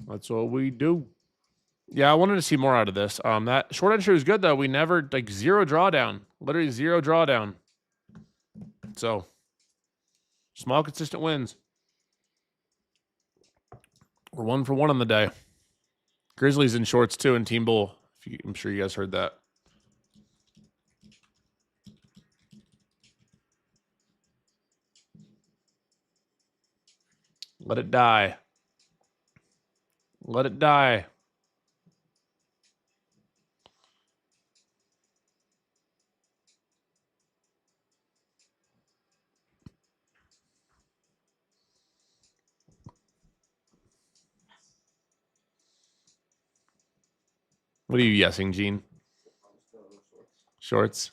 Speaker 1: That's what we do. Yeah, I wanted to see more out of this. That short entry was good though. We never like zero drawdown. Literally zero drawdown. So small consistent wins. We're 1 for 1 on the day. Grizzlies in shorts too in Team Bull. I'm sure you guys heard that. Let it die. Let it die. What are you yesing, Gene? Shorts.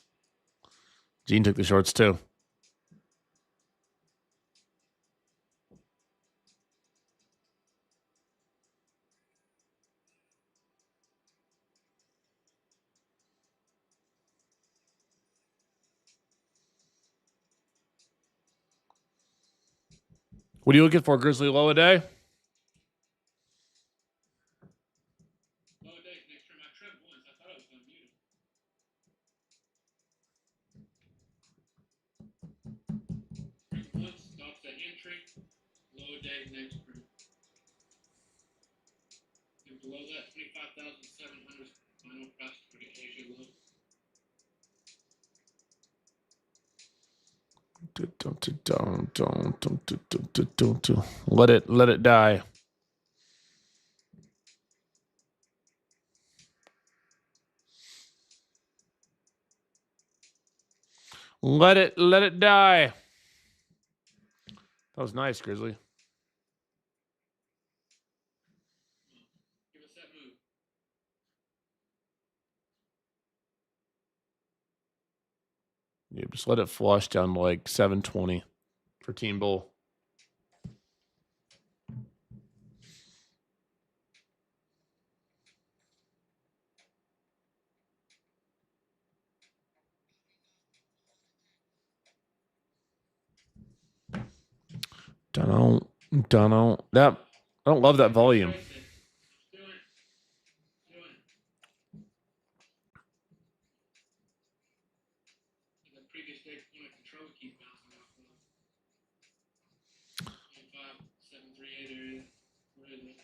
Speaker 1: Gene took the shorts too. What are you looking for, Grizzly low a day?
Speaker 2: Lower day next turn. I tried once. I thought I was going to mute him. Once stops at entry. Lower day next turn. And below that, 25,700 final price for the Asia low.
Speaker 1: Let it die. Let it die. That was nice, Grizzly.
Speaker 2: Give us that move.
Speaker 1: Yeah, just let it flush down to like 720 for Team Bull. Don't know. That I don't love that volume.
Speaker 2: Do it. Do it. The previous day point of control keep bouncing off of 25,738 area. Where is it?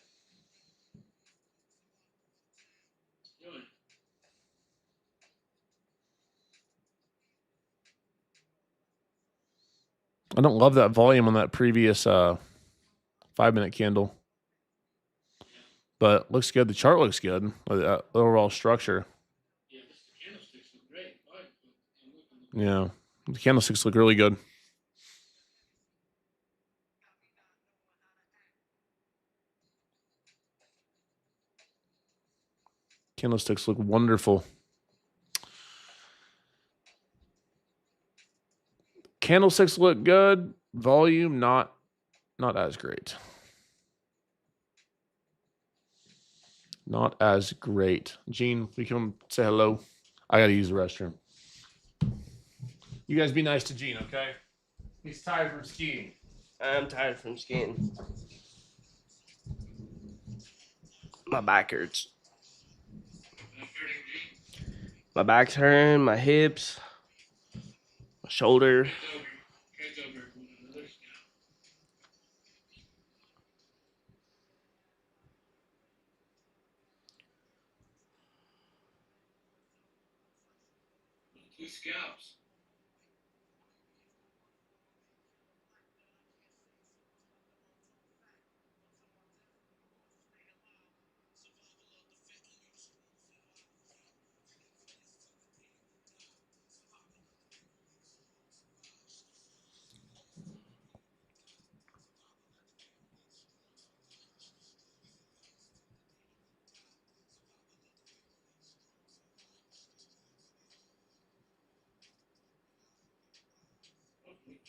Speaker 2: Do it.
Speaker 1: I don't love that volume on that previous 5-minute candle. But looks good. The chart looks good. The overall structure.
Speaker 2: Yeah, the candlesticks look great.
Speaker 1: Yeah. The candlesticks look really good. Candlesticks look wonderful. Candlesticks look good. Volume not as great. Not as great. Gene, we come say hello. I gotta use the restroom. You guys be nice to Gene, okay? He's tired from skiing.
Speaker 4: I'm tired from skiing. My back hurts. My back's hurting, my hips, my shoulder.
Speaker 2: Trades over one another. 2 scalps.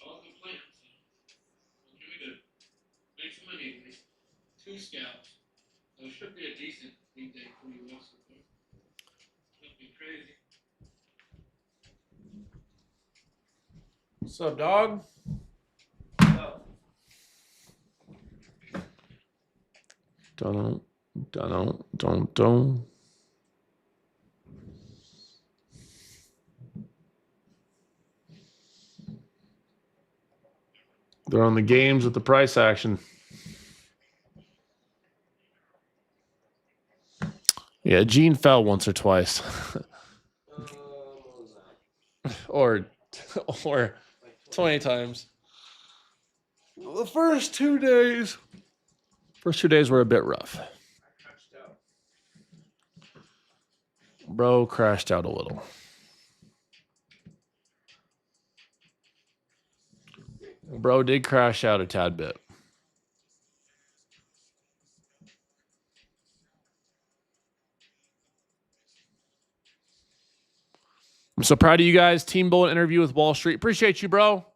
Speaker 2: All the plants. Give me to make some money at least. 2 scalps. So it should be a decent weekday for you also. Nothing crazy.
Speaker 1: What's up, dog? Don't. They're on the games with the price action. Yeah, Gene fell once or twice. or 20 times. The first 2 days were a bit rough. Bro crashed out a little. Bro did crash out a tad bit. I'm so proud of you guys. Team Bullet interview with Wall Street. Appreciate you, bro.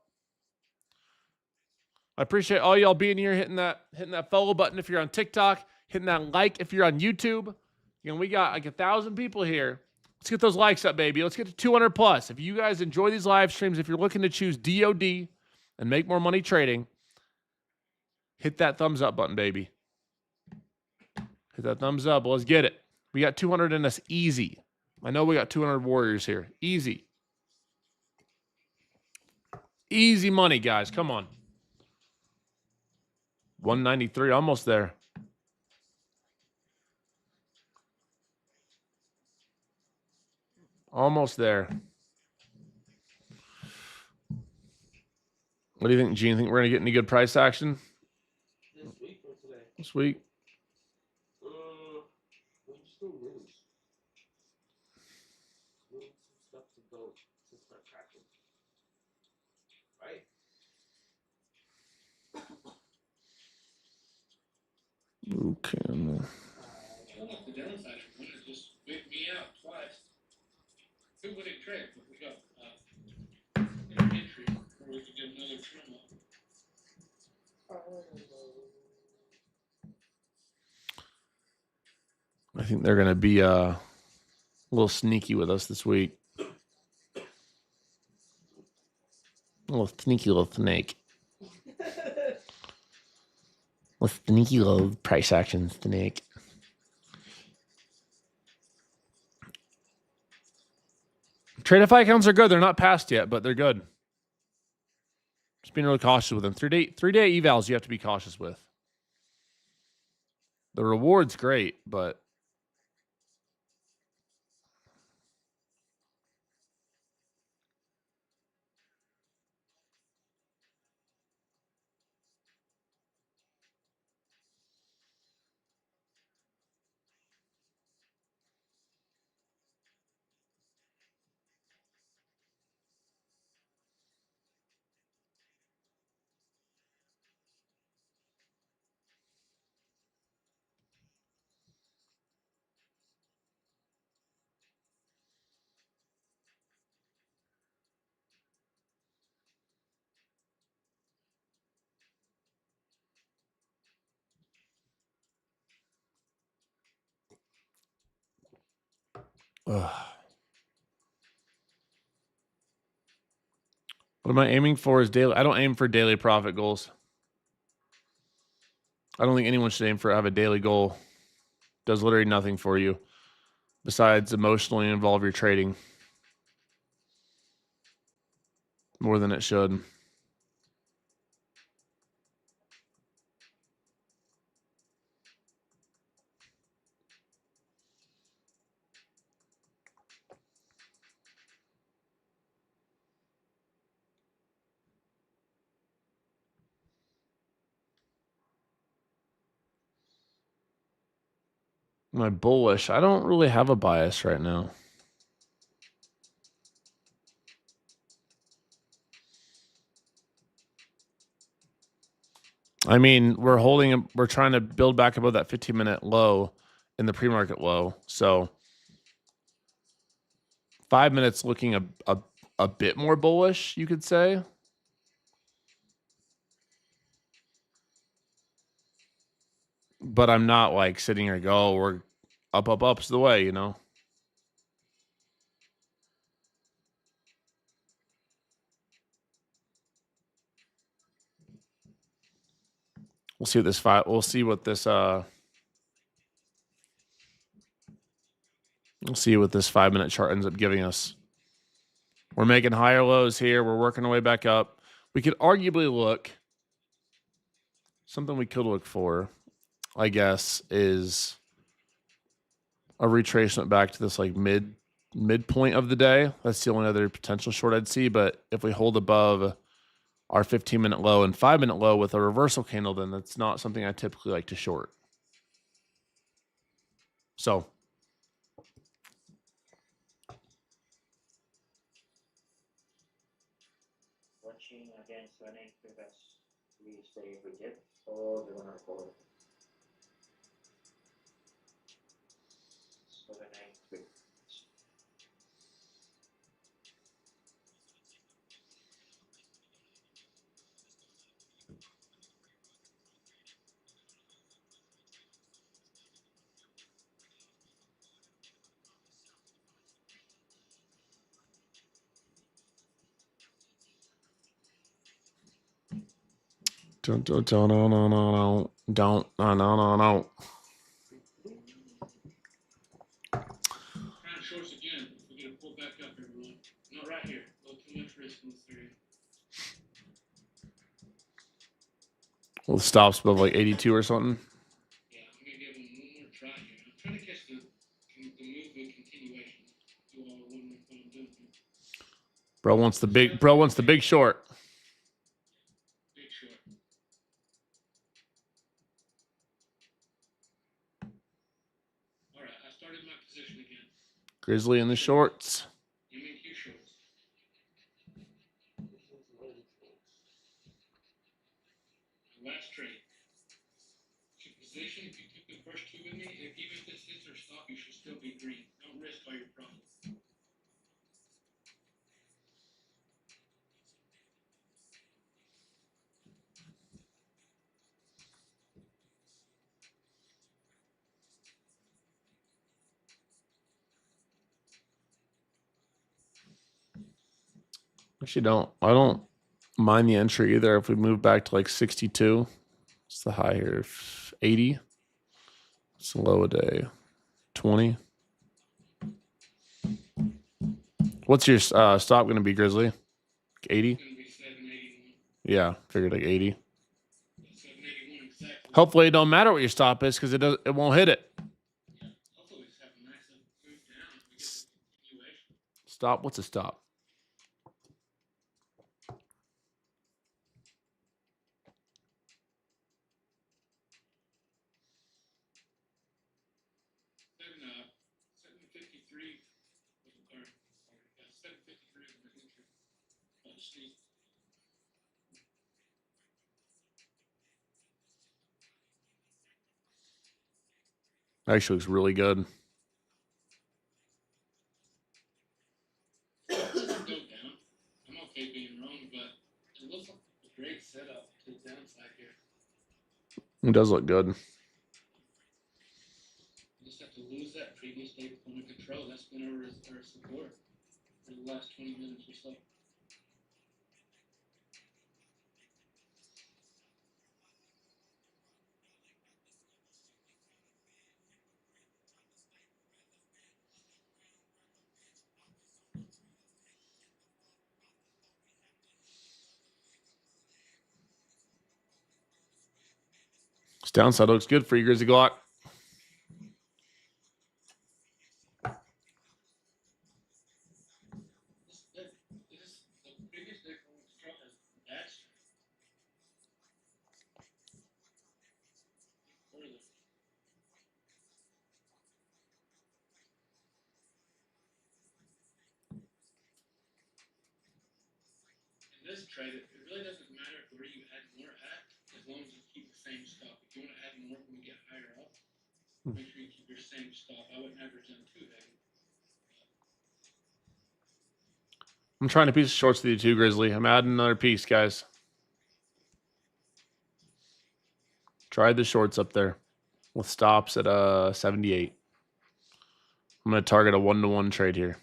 Speaker 1: I appreciate all y'all being here, hitting that follow button if you're on TikTok, hitting that like if you're on YouTube. You know, we got like 1,000 people here. Let's get those likes up, baby. Let's get to 200 plus. If you guys enjoy these live streams, if you're looking to choose DOD and make more money trading, hit that thumbs up button, baby. Hit that thumbs up. Let's get it. We got 200 in us easy. I know we got 200 warriors here. Easy. Easy money, guys. Come on. 193, almost there. Almost there. What do you think, Gene? Think we're going to get any good price action?
Speaker 4: This week or today?
Speaker 1: This week?
Speaker 4: We just do news. We need some stuff to go to start tracking. Right?
Speaker 1: Okay.
Speaker 2: I don't know if the downside of one is just wake me out twice. 2 winning trades, but we got an entry where we could get another trim on.
Speaker 1: I think they're going to be a little sneaky with us this week. A little sneaky little snake. Little sneaky little price action snake. Tradeify accounts are good. They're not passed yet, but they're good. Just being really cautious with them. 3-day evals you have to be cautious with. The reward's great, but ugh. What am I aiming for is daily. I don't aim for daily profit goals. I don't think anyone should aim for have a daily goal. Does literally nothing for you besides emotionally involve your trading more than it should. My bullish. I don't really have a bias right now. I mean, we're trying to build back above that 15-minute low in the pre-market low. So 5 minutes looking a bit more bullish, you could say. But I'm not like sitting here go, we're up's the way, you know. We'll see what this we'll see what this 5 minute chart ends up giving us. We're making higher lows here. We're working our way back up. We could arguably look. Something we could look for, I guess, is a retracement back to this like midpoint of the day. That's the only other potential short I'd see. But if we hold above our 15-minute low and 5-minute low with a reversal candle, then that's not something I typically like to short. So
Speaker 3: watching again 783, that's we stay with it, or we wanna go 783.
Speaker 1: don't.
Speaker 2: Kind of shorts again. We're gonna pull back up, everyone. Not right here. A little too much risk in this area.
Speaker 1: Well, stops above like 82 or something.
Speaker 2: Yeah, I'm gonna give him one more try here. I'm trying to catch the move with continuation. Do all what I'm doing here.
Speaker 1: Bro wants the big short.
Speaker 2: Big short. All right, I started my position again.
Speaker 1: Grizzly in the shorts.
Speaker 2: MQ shorts. My last trade. Your position, if you took the first two with me, even if this hits or stop, you should still be green. Don't risk all your profit.
Speaker 1: Actually, I don't mind the entry either. If we move back to like 62, it's the high here. 80. It's the low a day. 20. What's your stop going to be, Grizzly? 80?
Speaker 2: It's gonna be 781.
Speaker 1: Yeah, figured like 80.
Speaker 2: 781 exactly.
Speaker 1: Hopefully, it don't matter what your stop is because it won't hit it.
Speaker 2: Yeah. Hopefully, we just have a nice move down. We get the continuation.
Speaker 1: Stop. What's a stop?
Speaker 2: Seven, 753 was the current. 753 was the entry. Sneak.
Speaker 1: Actually looks really good.
Speaker 2: Go down. I'm okay being wrong, but it looks like a great setup to the downside here.
Speaker 1: It does look good.
Speaker 2: You just have to lose that previous day point of control. That's been our support for the last 20 minutes or so.
Speaker 1: This downside looks good for you, Grizzly Glock.
Speaker 2: This the previous day point of control has bad strength. Further. this trade, it really doesn't matter where you add more at, as long as you keep the same stop. If you want to add more when you get higher up, make sure you keep your same stop. I wouldn't average them too heavy.
Speaker 1: I'm trying to piece of shorts with you too, Grizzly. I'm adding another piece, guys. Tried the shorts up there with stops at 78. I'm going to target a 1-to-1 trade here.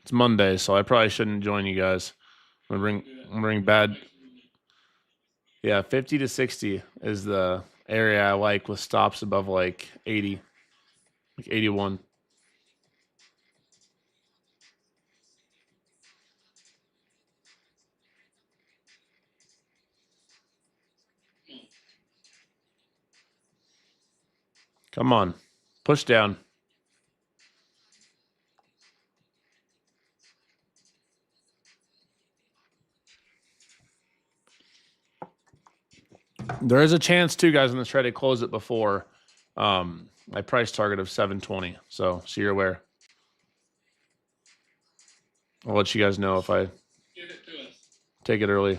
Speaker 1: It's Monday, so I probably shouldn't join you guys. I'm gonna bring bad. Yeah, 50 to 60 is the area I like with stops above like 80, like 81. Come on, push down. There is a chance too, guys, in this trade to close it before my price target of 720. So you're aware. I'll let you guys know if I
Speaker 2: Give it to us.
Speaker 1: take it early.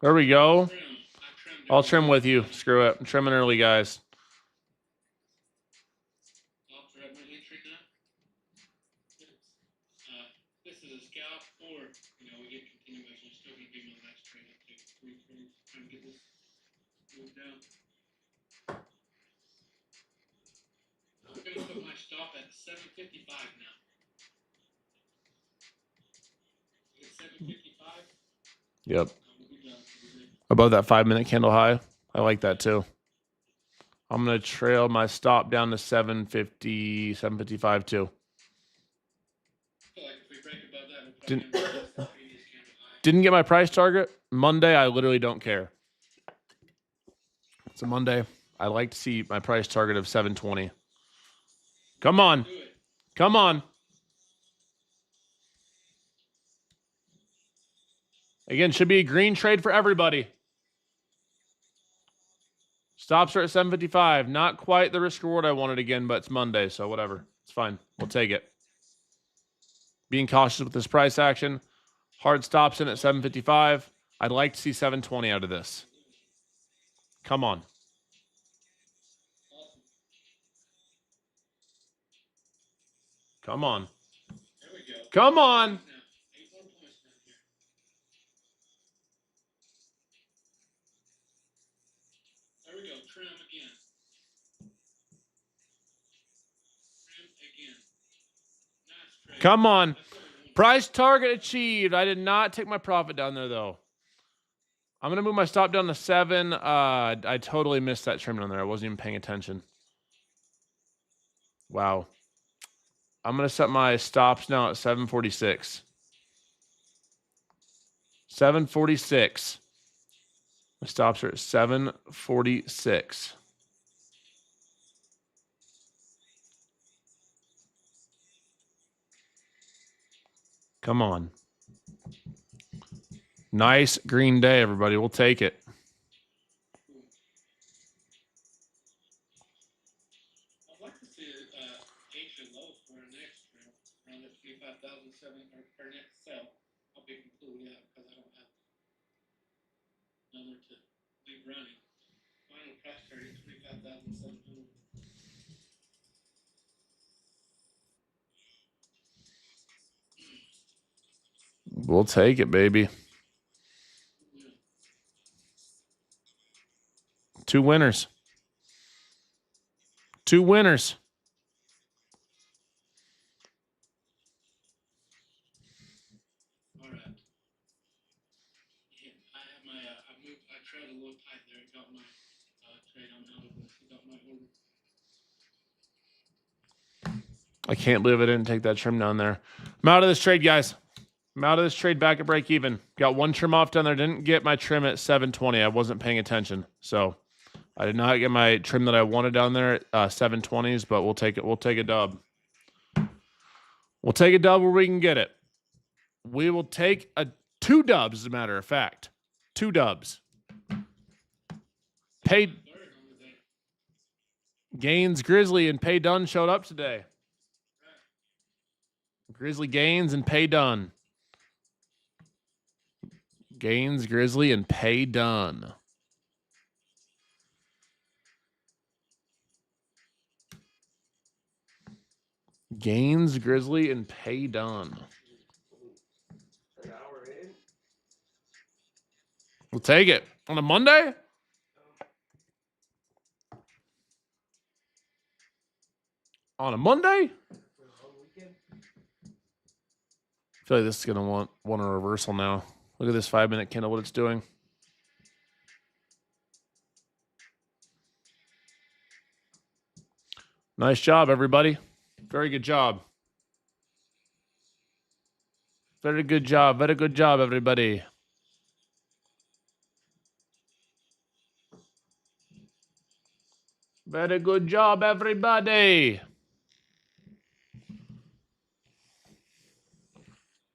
Speaker 1: There we go. I'll trim with you. Screw it. I'm trimming early, guys.
Speaker 2: This is a scalp, or we get continuation. Still gonna be my last trade up to 3 trades. Trying to get this moved down. I'm gonna put my stop at 755 now. It's 755.
Speaker 1: Yep. Above that 5-minute candle high. I like that too. I'm going to trail my stop down to 750, 755 too. Didn't get my price target. Monday, I literally don't care. It's a Monday. I like to see my price target of 720. Come on. Come on. Again, should be a green trade for everybody. Stops are at 755. Not quite the risk reward I wanted again, but it's Monday, so whatever. It's fine. We'll take it. Being cautious with this price action. Hard stops in at 755. I'd like to see 720 out of this. Come on. Come on. Come on.
Speaker 2: There we go. Trim again. Trim again. Nice trade.
Speaker 1: Come on. Price target achieved. I did not take my profit down there, though. I'm going to move my stop down to 7. I totally missed that trim down there. I wasn't even paying attention. Wow. I'm going to set my stops now at 746. 746. My stops are at 746. Come on. Nice green day, everybody. We'll take it.
Speaker 2: I'd like to see H and low for our next trail around the 25,700 or next sell. I'll be completely out because I don't have another to leave running. Final price target 25,700.
Speaker 1: We'll take it, baby. 2 winners. 2 winners.
Speaker 2: All right. Yeah, I have my. I tried a little tight there. Got my trade on out of this. Got my order.
Speaker 1: I can't believe I didn't take that trim down there. I'm out of this trade, guys. I'm out of this trade back at break even. Got 1 trim off down there. Didn't get my trim at 720. I wasn't paying attention. So I did not get my trim that I wanted down there at 720s, but we'll take it. We'll take a dub. We'll take a dub where we can get it. We will take 2 dubs, as a matter of fact. 2 dubs. Paid Gaines, Grizzly, and Pay Dunn showed up today. Grizzly, Gaines, and Pay Dunn. Gaines, Grizzly, and Pay Dunn. Gaines, Grizzly, and Pay Dunn.
Speaker 4: An hour in.
Speaker 1: We'll take it. On a Monday? On a Monday?
Speaker 4: For a long weekend.
Speaker 1: I feel like this is going to want a reversal now. Look at this 5-minute candle, what it's doing. Nice job, everybody. Very good job. Very good job. Very good job, everybody. Very good job, everybody.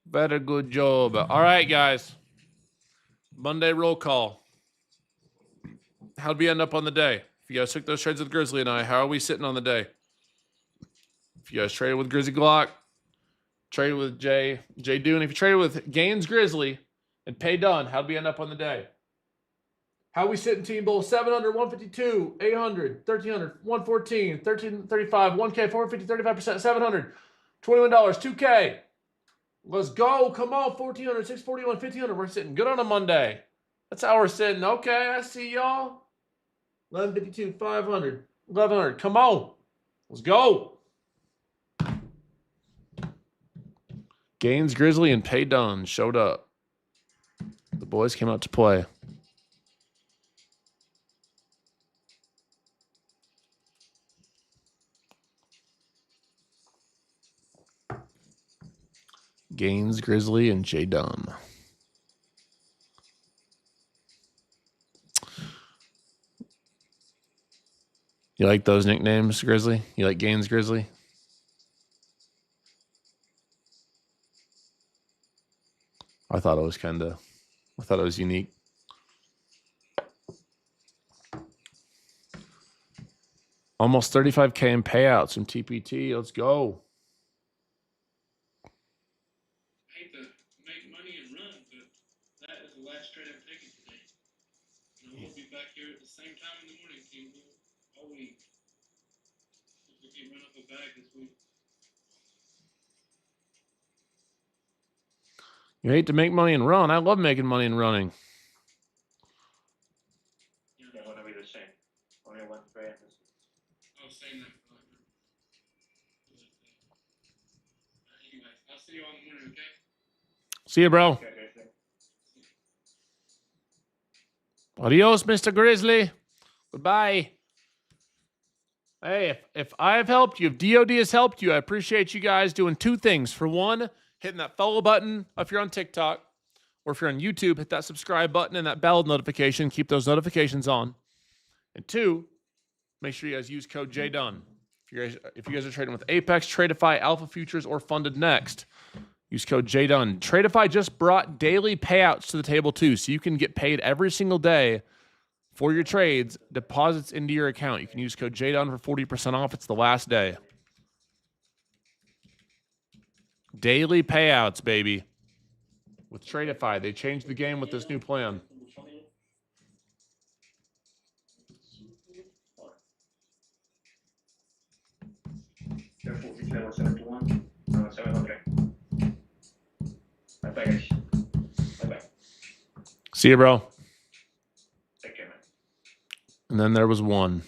Speaker 1: Very good job. All right, guys. Monday roll call. How'd we end up on the day? If you guys took those trades with Grizzly and I, how are we sitting on the day? If you guys traded with Grizzly Glock, traded with Jdun. If you traded with Gaines Grizzly and Pay Dunn, how'd we end up on the day? How we sitting, Team Bull? 700, 152, 800, 1300, 114, 1335, 1K, 450, 35%, 700, $21, 2K. Let's go. Come on, 1400, 641, 1500. We're sitting good on a Monday. That's how we're sitting. Okay, I see y'all. 1152, 500, 1100. Come on. Let's go. Gaines, Grizzly, and Pay Dunn showed up. The boys came out to play. Gaines, Grizzly, and Jdun. You like those nicknames, Grizzly? You like Gaines, Grizzly? I thought it was unique. Almost 35K in payouts from TPT. Let's go.
Speaker 2: I hate to make money and run, but that is the last trade I'm taking today. And we'll be back here at the same time in the morning, Team Bull, all week. If we can run up a bag this week.
Speaker 1: You hate to make money and run. I love making money and running.
Speaker 3: They're gonna be the same. Only one trade.
Speaker 2: I was saying that for like, anyway, I'll see you all in the morning, okay?
Speaker 1: See you, bro.
Speaker 3: Okay, okay.
Speaker 1: Adios, Mr. Grizzly. Goodbye. Hey, if I've helped you, if DOD has helped you, I appreciate you guys doing 2 things. For one, hitting that follow button if you're on TikTok, or if you're on YouTube, hit that subscribe button and that bell notification. Keep those notifications on. And 2, make sure you guys use code JDUN. If you guys are trading with Apex, Tradeify, Alpha Futures, or Funded Next, use code JDUN. Tradeify just brought daily payouts to the table too, so you can get paid every single day for your trades, deposits into your account. You can use code JDUN for 40% off. It's the last day. Daily payouts, baby. With Tradeify, they changed the game with this new plan.
Speaker 3: Careful, if level 71. No, 700. Bye bye, guys. Bye bye.
Speaker 1: See you, bro.
Speaker 3: Take care, man.
Speaker 1: And then there was one.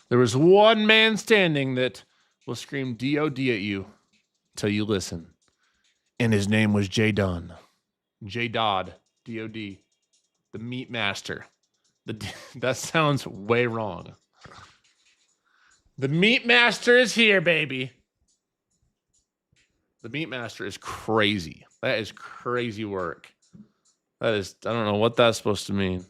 Speaker 1: There was one man standing that will scream DOD at you till you listen. And his name was Jdun. J-Dodd, D-O-D. The Meat Master. That sounds way wrong. The Meat Master is here, baby. The Meat Master is crazy. That is crazy work. That is, I don't know what that's supposed to mean.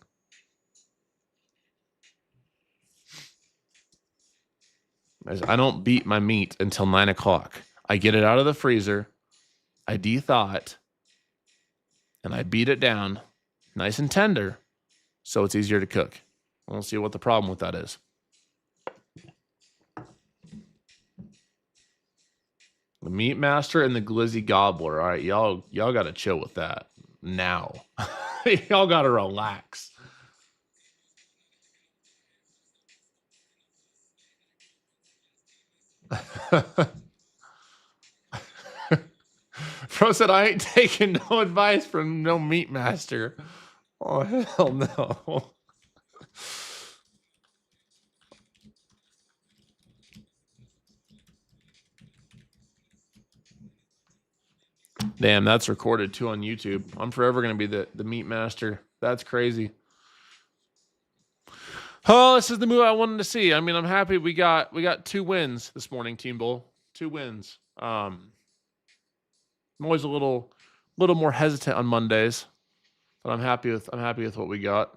Speaker 1: I don't beat my meat until 9 o'clock. I get it out of the freezer, I de-thaw it, and I beat it down nice and tender so it's easier to cook. I don't see what the problem with that is. The Meat Master and the Glizzy Gobbler. All right, y'all got to chill with that now. Y'all got to relax. Bro said, I ain't taking no advice from no Meat Master. Oh, hell no. Damn, that's recorded too on YouTube. I'm forever going to be the Meat Master. That's crazy. Oh, this is the move I wanted to see. I mean, I'm happy we got 2 wins this morning, Team Bull. 2 wins. I'm always a little more hesitant on Mondays, but I'm happy with what we got.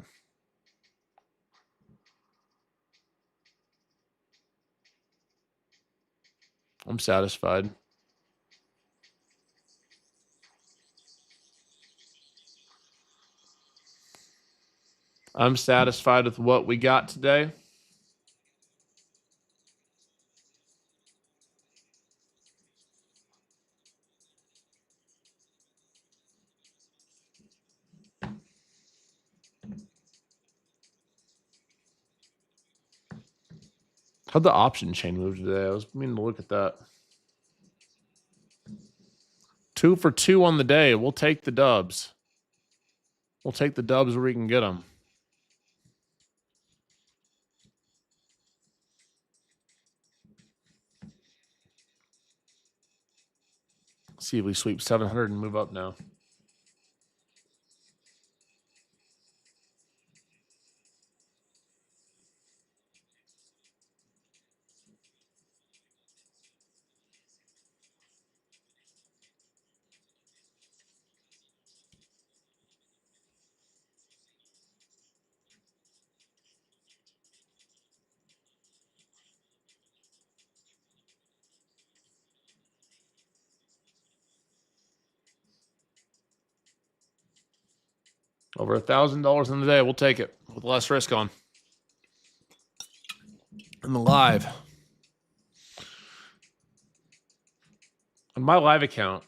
Speaker 1: I'm satisfied. I'm satisfied with what we got today. How'd the option chain move today? I was meaning to look at that. 2 for 2 on the day. We'll take the dubs. We'll take the dubs where we can get them. See if we sweep 700 and move up now. Over $1,000 in the day. We'll take it with less risk on. In the live. On my live account,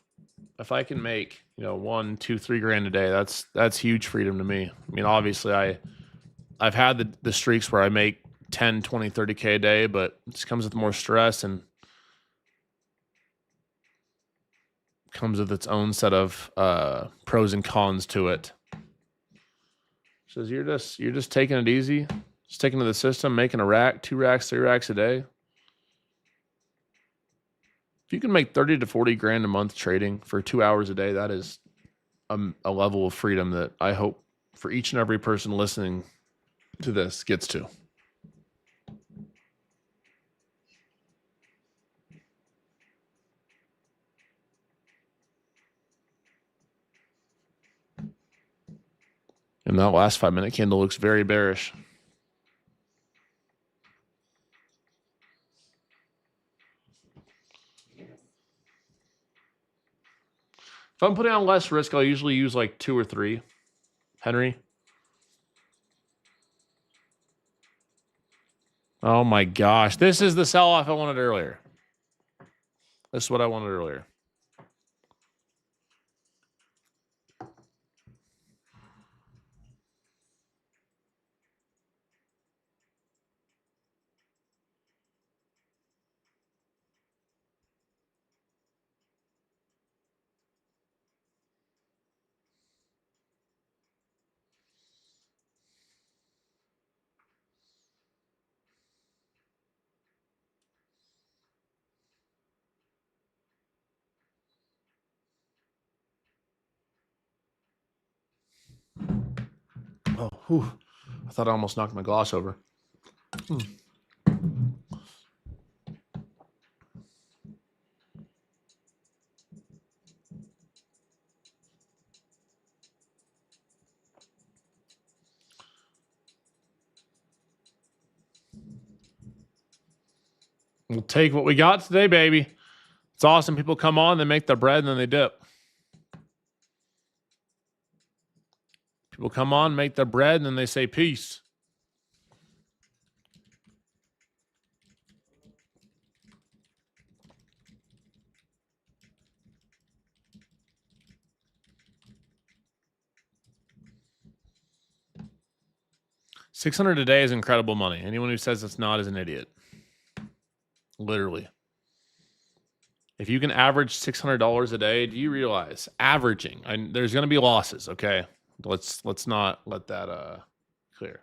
Speaker 1: if I can make, $1, $2, $3 grand a day, that's huge freedom to me. I mean, obviously I've had the streaks where I make 10, 20, 30K a day, but it just comes with more stress and comes with its own set of pros and cons to it. Says you're just taking it easy, sticking to the system, making a rack, 2 racks, 3 racks a day. If you can make 30 to 40 grand a month trading for 2 hours a day, that is a level of freedom that I hope for each and every person listening to this gets to. And that last 5-minute candle looks very bearish. If I'm putting on less risk, I'll usually use like 2 or 3. Henry. Oh my gosh. This is the sell-off I wanted earlier. This is what I wanted earlier. Oh, whew. I thought I almost knocked my glass over. We'll take what we got today, baby. It's awesome. People come on, they make their bread, and then they dip. People come on, make their bread, and then they say peace. $600 a day is incredible money. Anyone who says it's not is an idiot. Literally. If you can average $600 a day, do you realize averaging? And there's going to be losses, okay? Let's not let that clear.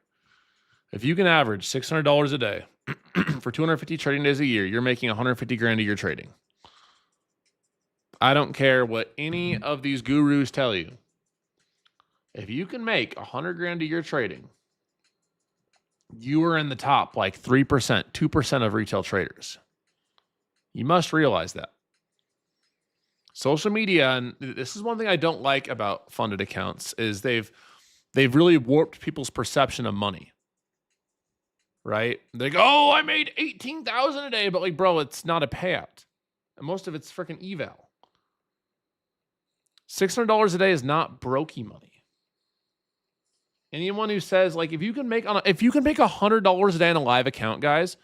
Speaker 1: If you can average $600 a day for 250 trading days a year, you're making 150 grand a year trading. I don't care what any of these gurus tell you. If you can make 100 grand a year trading, you are in the top like 3%, 2% of retail traders. You must realize that. Social media, and this is one thing I don't like about funded accounts, is they've really warped people's perception of money. Right? They go, oh, I made $18,000 a day, but like, bro, it's not a payout. And most of it's freaking eval. $600 a day is not brokey money. Anyone who says, like, if you can make $100 a day in a live account, guys,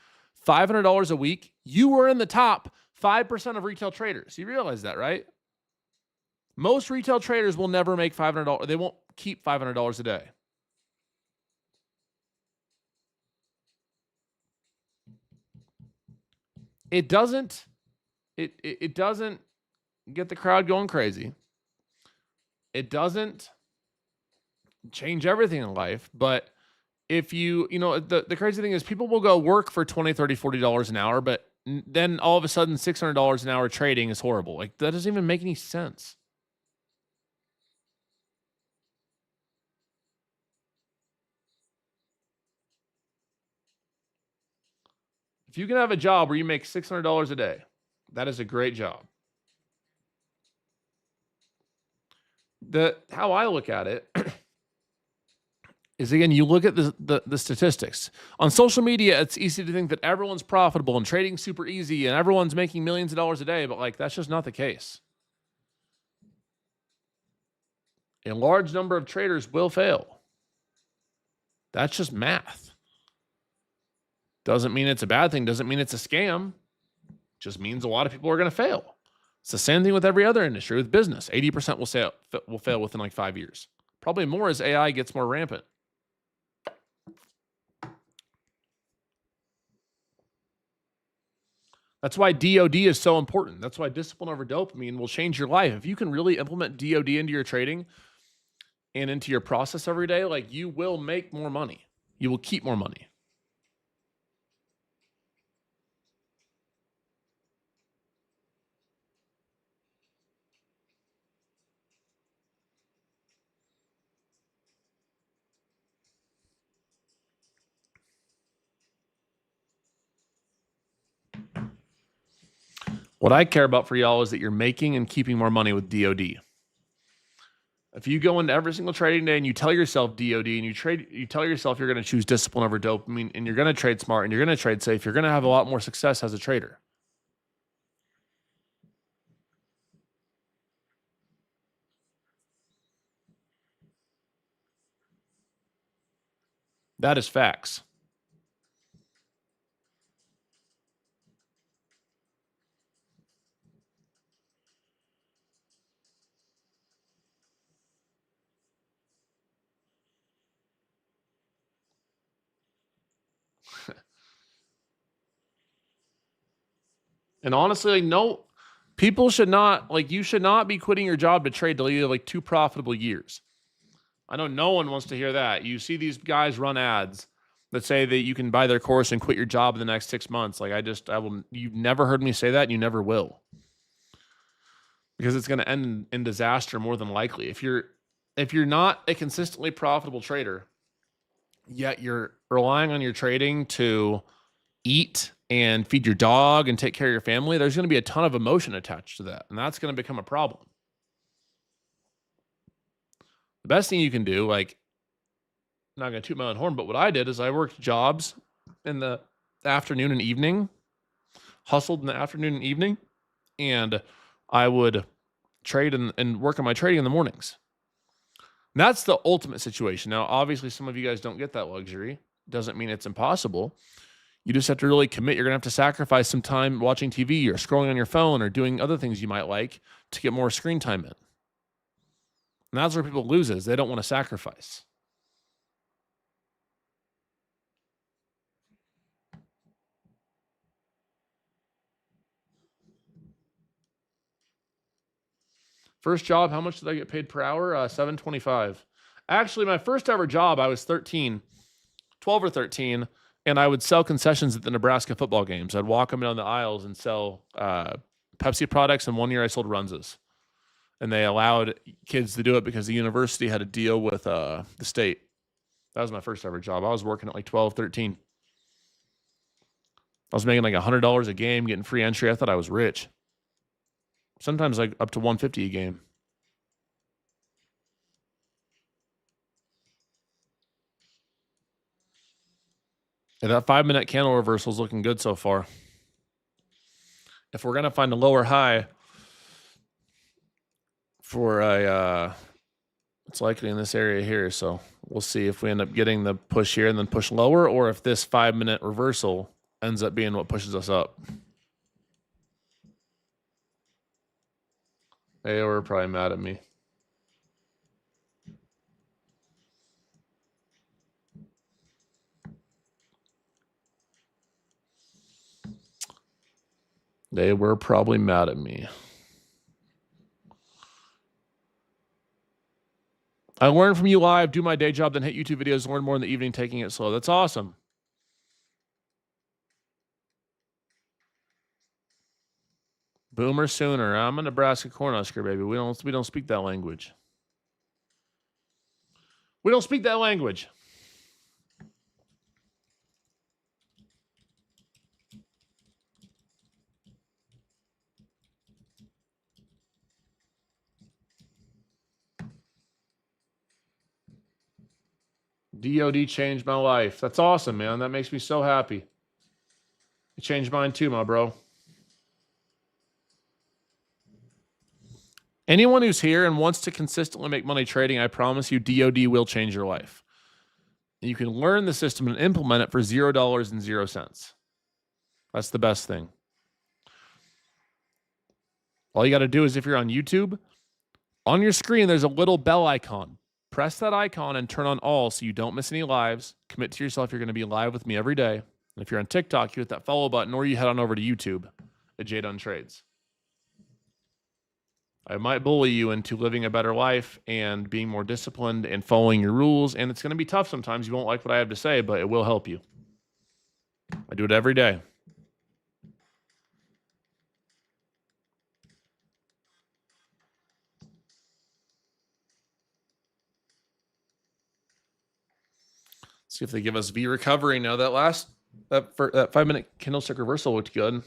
Speaker 1: $500 a week, you are in the top 5% of retail traders. You realize that, right? Most retail traders will never make $500. They won't keep $500 a day. It doesn't get the crowd going crazy. It doesn't change everything in life, but if the crazy thing is people will go work for $20, $30, $40 an hour, but then all of a sudden $600 an hour trading is horrible. Like, that doesn't even make any sense. If you can have a job where you make $600 a day, that is a great job. How I look at it is, again, you look at the statistics. On social media, it's easy to think that everyone's profitable and trading's super easy and everyone's making millions of dollars a day, but like, that's just not the case. A large number of traders will fail. That's just math. Doesn't mean it's a bad thing. Doesn't mean it's a scam. Just means a lot of people are going to fail. It's the same thing with every other industry. With business, 80% will fail within like 5 years. Probably more as AI gets more rampant. That's why DOD is so important. That's why discipline over dopamine will change your life. If you can really implement DOD into your trading and into your process every day, like, you will make more money. You will keep more money. What I care about for y'all is that you're making and keeping more money with DOD. If you go into every single trading day and you tell yourself DOD and you tell yourself you're going to choose discipline over dopamine and you're going to trade smart and you're going to trade safe, you're going to have a lot more success as a trader. That is facts. And honestly, like, no, people should not, like, you should not be quitting your job to trade till you have like 2 profitable years. I know no one wants to hear that. You see these guys run ads that say that you can buy their course and quit your job in the next 6 months. Like, you've never heard me say that, and you never will. Because it's going to end in disaster more than likely. If you're not a consistently profitable trader, yet you're relying on your trading to eat and feed your dog and take care of your family, there's going to be a ton of emotion attached to that. And that's going to become a problem. The best thing you can do, like, I'm not going to toot my own horn, but what I did is I worked jobs in the afternoon and evening, hustled in the afternoon and evening, and I would trade and work on my trading in the mornings. And that's the ultimate situation. Now, obviously, some of you guys don't get that luxury. Doesn't mean it's impossible. You just have to really commit. You're going to have to sacrifice some time watching TV or scrolling on your phone or doing other things you might like to get more screen time in. And that's where people lose is they don't want to sacrifice. First job, how much did I get paid per hour? $7.25. Actually, my first ever job, I was 13, 12 or 13, and I would sell concessions at the Nebraska football games. I'd walk them down the aisles and sell Pepsi products, and one year I sold Runzas. And they allowed kids to do it because the university had a deal with the state. That was my first ever job. I was working at like 12, 13. I was making like $100 a game, getting free entry. I thought I was rich. Sometimes like up to $150 a game. And that 5-minute candle reversal is looking good so far. If we're going to find a lower high for a, it's likely in this area here. So we'll see if we end up getting the push here and then push lower, or if this 5-minute reversal ends up being what pushes us up. They were probably mad at me. They were probably mad at me. I learn from you live, do my day job, then hit YouTube videos, learn more in the evening, taking it slow. That's awesome. Boomer sooner. I'm a Nebraska Cornhusker, baby. We don't speak that language. We don't speak that language. DOD changed my life. That's awesome, man. That makes me so happy. It changed mine too, my bro. Anyone who's here and wants to consistently make money trading, I promise you DOD will change your life. You can learn the system and implement it for $0.00. That's the best thing. All you got to do is, if you're on YouTube, on your screen, there's a little bell icon. Press that icon and turn on all so you don't miss any lives. Commit to yourself. You're going to be live with me every day. And if you're on TikTok, you hit that follow button, or you head on over to YouTube at Jdun Trades. I might bully you into living a better life and being more disciplined and following your rules. And it's going to be tough sometimes. You won't like what I have to say, but it will help you. I do it every day. See if they give us V recovery. Now that 5-minute candlestick reversal looked good.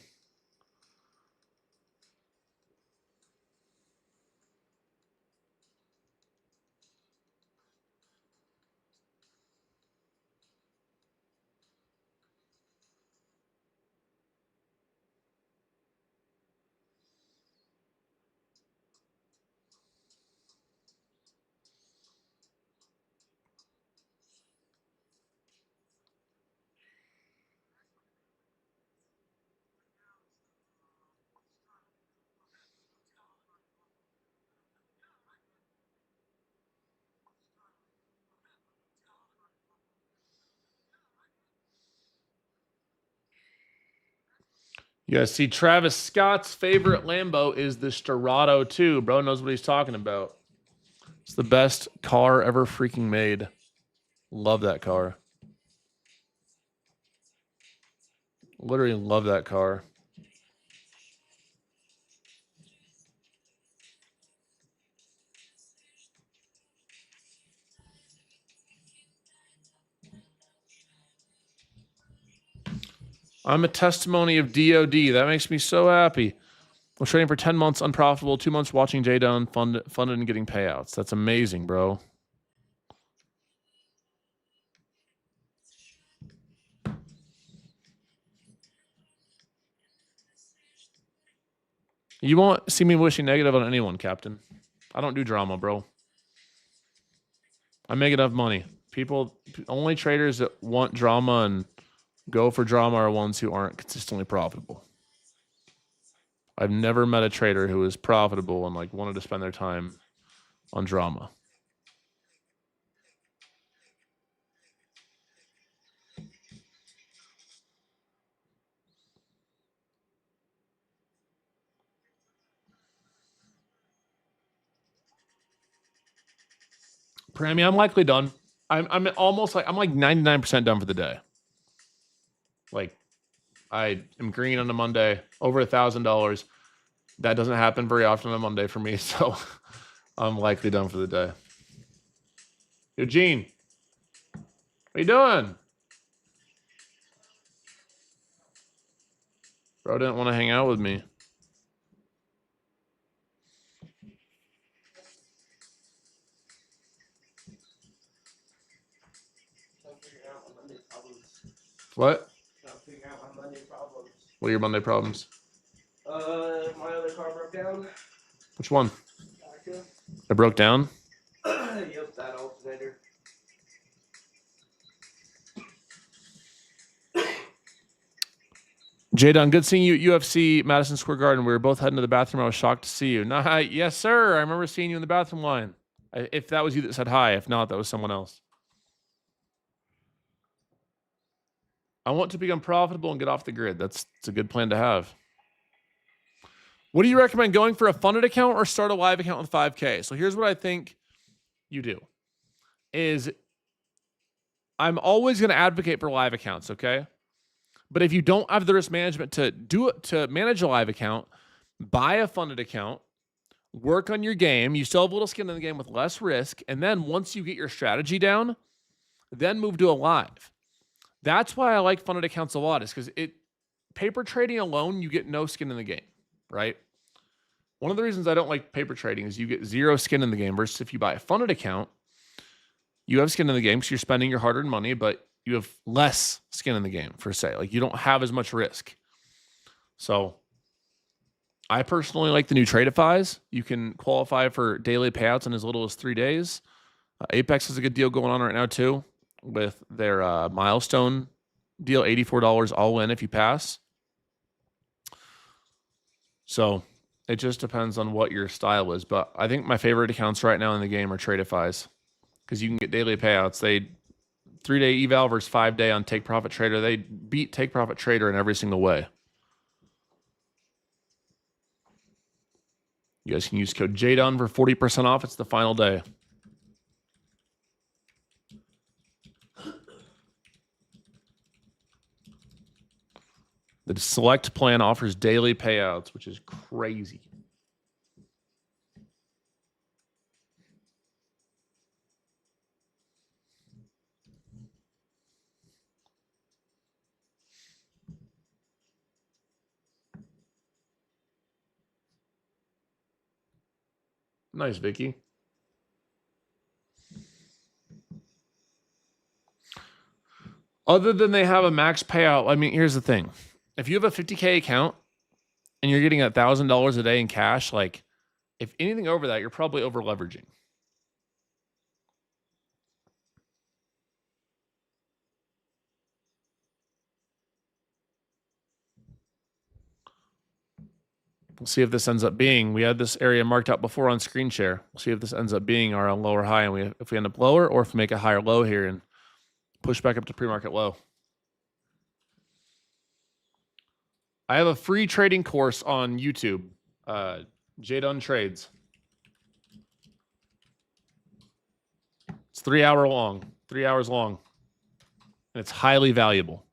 Speaker 1: You guys see Travis Scott's favorite Lambo is the Storado 2. Bro knows what he's talking about. It's the best car ever freaking made. Love that car. Literally love that car. I'm a testimony of DOD. That makes me so happy. We're trading for 10 months unprofitable, 2 months watching Jdun, funded and getting payouts. That's amazing, bro. You won't see me wishing negative on anyone, Captain. I don't do drama, bro. I make enough money. Only traders that want drama and go for drama are ones who aren't consistently profitable. I've never met a trader who is profitable and like wanted to spend their time on drama. Prammy, I'm likely done. I'm almost like I'm like 99% done for the day. Like I am green on a Monday, over $1,000. That doesn't happen very often on a Monday for me, so I'm likely done for the day. Eugene, what you doing? Bro didn't want to hang out with me. What? What are your Monday problems?
Speaker 4: My other car broke down.
Speaker 1: Which one? It broke down?
Speaker 4: Yep, that alternator.
Speaker 1: Jdun, good seeing you at UFC Madison Square Garden. We were both heading to the bathroom. I was shocked to see you. Nah, yes, sir. I remember seeing you in the bathroom line. If that was you that said hi. If not, that was someone else. I want to become profitable and get off the grid. That's a good plan to have. What do you recommend, going for a funded account or start a live account with 5K? So here's what I think you do. I'm always going to advocate for live accounts, okay? But if you don't have the risk management to manage a live account, buy a funded account, work on your game. You still have a little skin in the game with less risk. And then once you get your strategy down, then move to a live. That's why I like funded accounts a lot, is because paper trading alone, you get no skin in the game, right? One of the reasons I don't like paper trading is you get zero skin in the game, versus if you buy a funded account, you have skin in the game because you're spending your hard-earned money, but you have less skin in the game, per se. Like, you don't have as much risk. So I personally like the new Tradeifys. You can qualify for daily payouts in as little as 3 days. Apex has a good deal going on right now too, with their milestone deal, $84 all in if you pass. So it just depends on what your style is. But I think my favorite accounts right now in the game are Tradeifys, because you can get daily payouts. They 3-day eval versus 5-day on Take Profit Trader. They beat Take Profit Trader in every single way. You guys can use code Jdun for 40% off. It's the final day. The select plan offers daily payouts, which is crazy. Nice, Vicky. Other than they have a max payout, I mean, here's the thing. If you have a 50K account and you're getting $1,000 a day in cash, like, if anything over that, you're probably over leveraging. We'll see if this ends up being, we had this area marked out before on screen share. We'll see if this ends up being our lower high, and if we end up lower, or if we make a higher low here and push back up to pre-market low. I have a free trading course on YouTube, Jdun Trades. It's 3 hours long, and it's highly valuable.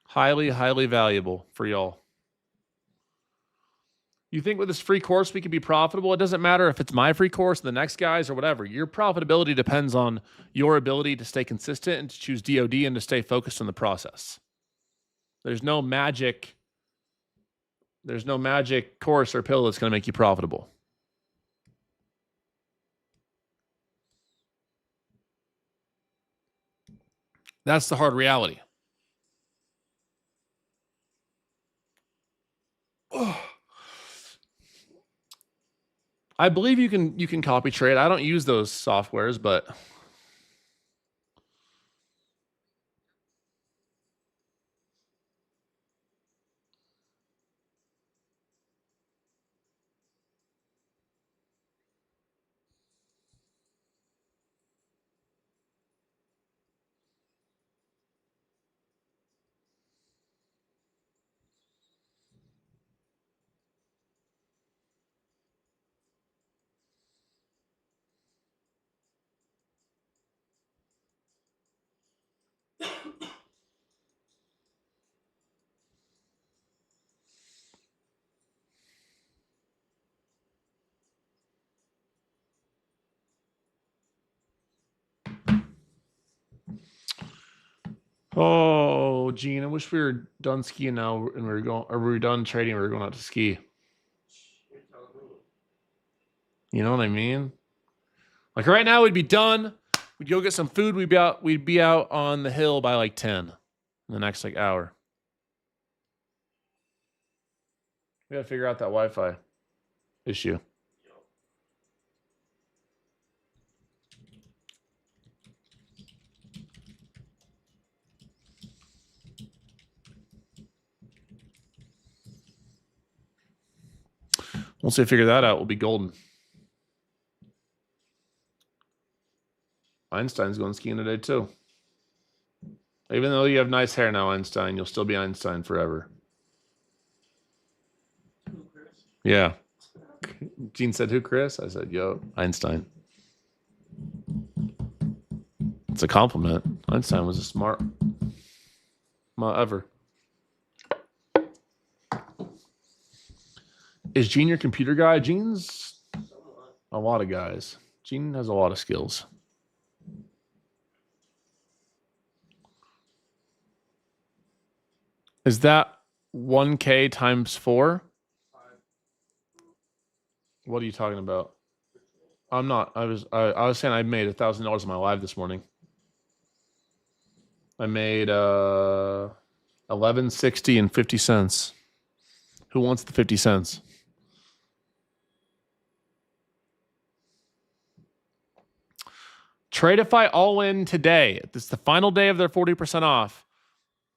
Speaker 1: Highly, highly valuable for y'all. You think with this free course we can be profitable? It doesn't matter if it's my free course, the next guy's, or whatever. Your profitability depends on your ability to stay consistent and to choose DOD and to stay focused on the process. There's no magic course or pill that's going to make you profitable. That's the hard reality. I believe you can copy trade. I don't use those softwares, but oh, Gene, I wish we were done skiing now and we were done trading. We were going out to ski. You know what I mean? Like right now, we'd be done. We'd go get some food. We'd be out on the hill by like 10 in the next like hour. We gotta figure out that Wi-Fi issue. Once they figure that out, we'll be golden. Einstein's going skiing today too. Even though you have nice hair now, Einstein, you'll still be Einstein forever. Yeah. Gene said, who, Chris? I said, yo, Einstein. It's a compliment. Einstein was a smart ever. Is Gene your computer guy? Gene's a lot of guys. Gene has a lot of skills. Is that 1K times 4? What are you talking about? I'm not. I was saying I made $1,000 in my live this morning. I made $11.60 and 50 cents. Who wants the 50 cents? Tradeify all in today. This is the final day of their 40% off.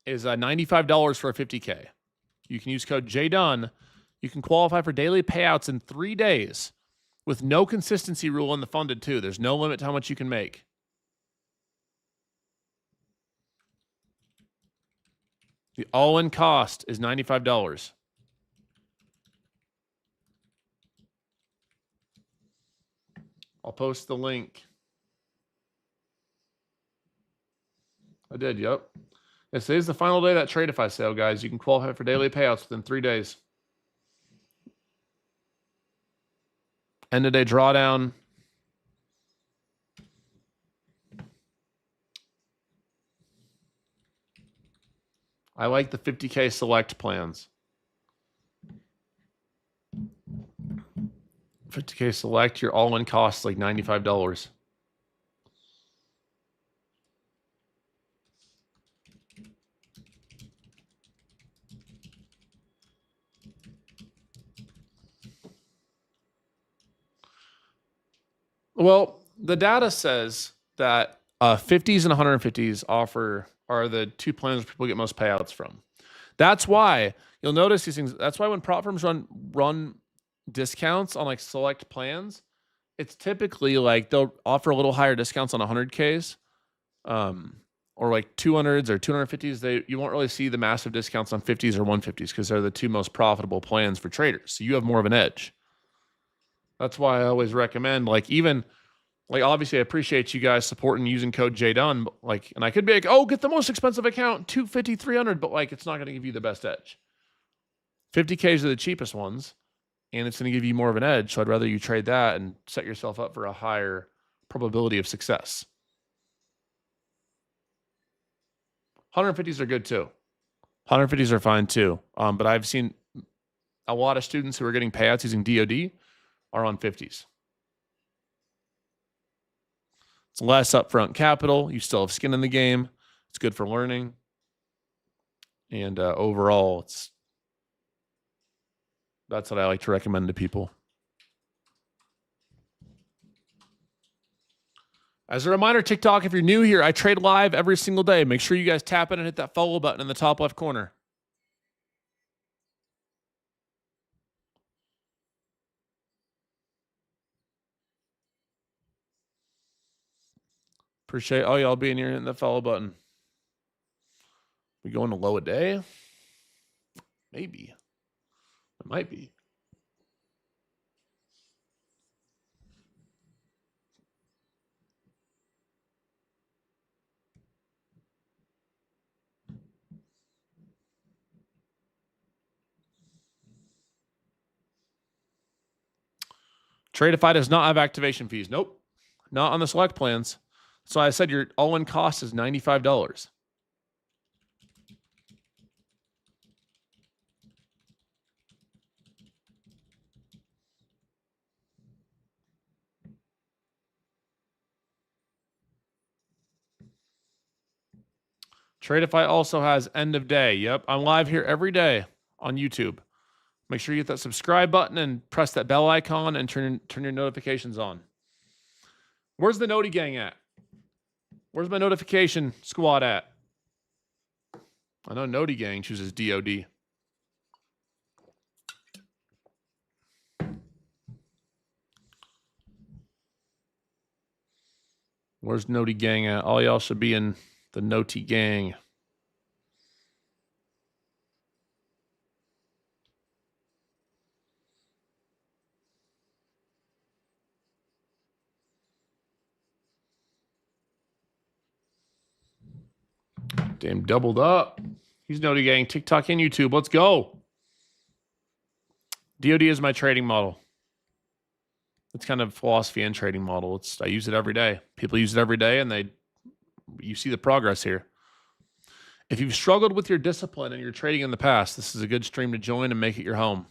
Speaker 1: Is $95 for a 50K. You can use code Jdun. You can qualify for daily payouts in 3 days with no consistency rule in the funded too. There's no limit to how much you can make. The all-in cost is $95. I'll post the link. I did, yep. Today's the final day of that Tradeify sale, guys. You can qualify for daily payouts within 3 days. End of day drawdown. I like the 50K select plans. 50K select, your all-in cost like $95. Well, the data says that 50s and 150s are the two plans where people get most payouts from. That's why you'll notice these things. That's why when prop firms run discounts on like select plans, it's typically like they'll offer a little higher discounts on 100Ks, or like 200s or 250s. You won't really see the massive discounts on 50s or 150s because they're the two most profitable plans for traders. So you have more of an edge. That's why I always recommend, like, even like, obviously I appreciate you guys supporting using code JDUN, but like, and I could be like, oh, get the most expensive account, 250, 300, but like, it's not going to give you the best edge. 50Ks are the cheapest ones, and it's going to give you more of an edge. So I'd rather you trade that and set yourself up for a higher probability of success. 150s are good too. 150s are fine too. But I've seen a lot of students who are getting payouts using DOD are on 50s. It's less upfront capital. You still have skin in the game. It's good for learning. And overall, that's what I like to recommend to people. As a reminder, TikTok, if you're new here, I trade live every single day. Make sure you guys tap in and hit that follow button in the top left corner. Appreciate all y'all being here and hitting the follow button. We going to low a day? Maybe. It might be. Tradeify does not have activation fees. Nope. Not on the select plans. So I said your all-in cost is $95. Tradeify also has end of day. Yep, I'm live here every day on YouTube. Make sure you hit that subscribe button and press that bell icon and turn your notifications on. Where's the Noti gang at? Where's my notification squad at? I know Noti gang chooses DOD. Where's Noti gang at? All y'all should be in the Noti gang. Damn, doubled up. He's Noti gang, TikTok and YouTube. Let's go. DOD is my trading model. It's kind of philosophy and trading model. I use it every day. People use it every day, and you see the progress here. If you've struggled with your discipline and your trading in the past, this is a good stream to join and make it your home.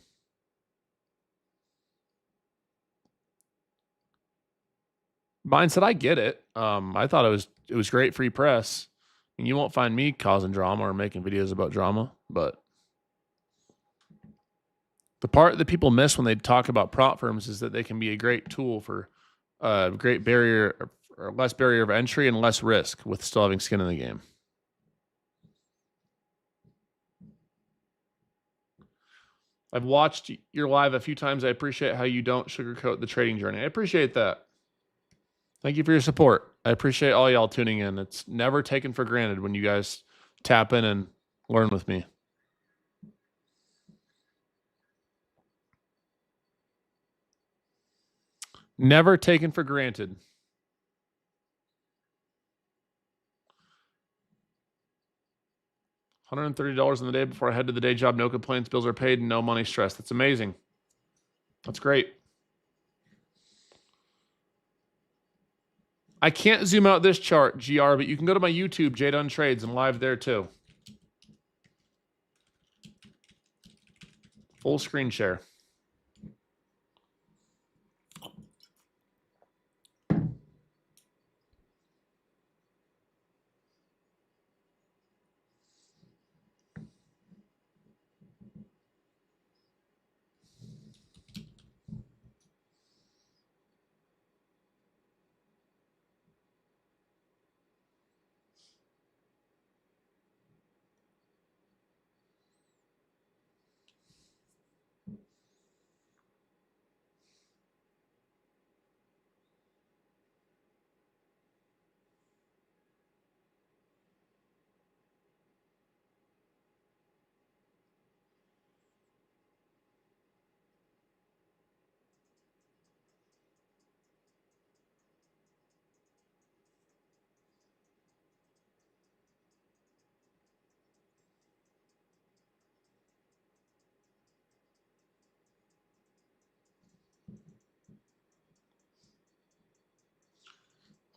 Speaker 1: Mine said, I get it. I thought it was great free press. And you won't find me causing drama or making videos about drama, but the part that people miss when they talk about prop firms is that they can be a great tool for a great barrier or less barrier of entry and less risk with still having skin in the game. I've watched your live a few times. I appreciate how you don't sugarcoat the trading journey. I appreciate that. Thank you for your support. I appreciate all y'all tuning in. It's never taken for granted when you guys tap in and learn with me. Never taken for granted. $130 in the day before I head to the day job. No complaints. Bills are paid and no money stressed. That's amazing. That's great. I can't zoom out this chart, GR, but you can go to my YouTube, Jdun Trades. I'm live there too. Full screen share.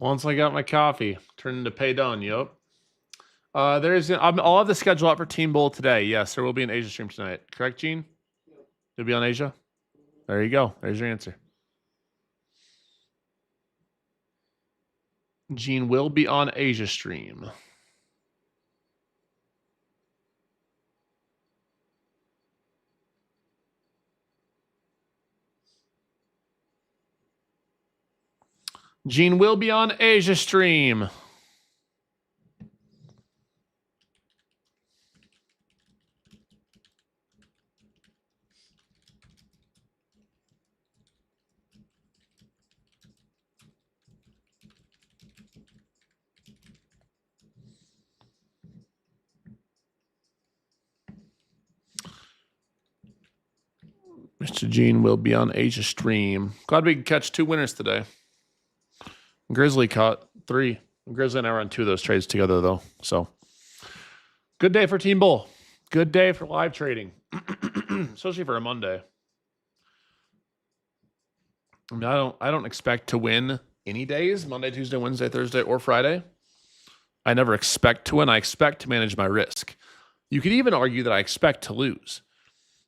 Speaker 1: Once I got my coffee, turned into pay done. Yep. I'll have the schedule out for Team Bowl today. Yes, there will be an Asia stream tonight. Correct, Gene? Yep. You'll be on Asia? There you go. There's your answer. Gene will be on Asia stream. Gene will be on Asia stream. Mr. Gene will be on Asia stream. Glad we could catch 2 winners today. Grizzly caught 3. Grizzly and I were on 2 of those trades together, though. So, good day for Team Bull. Good day for live trading, especially for a Monday. I mean, I don't expect to win any days, Monday, Tuesday, Wednesday, Thursday, or Friday. I never expect to win. I expect to manage my risk. You could even argue that I expect to lose.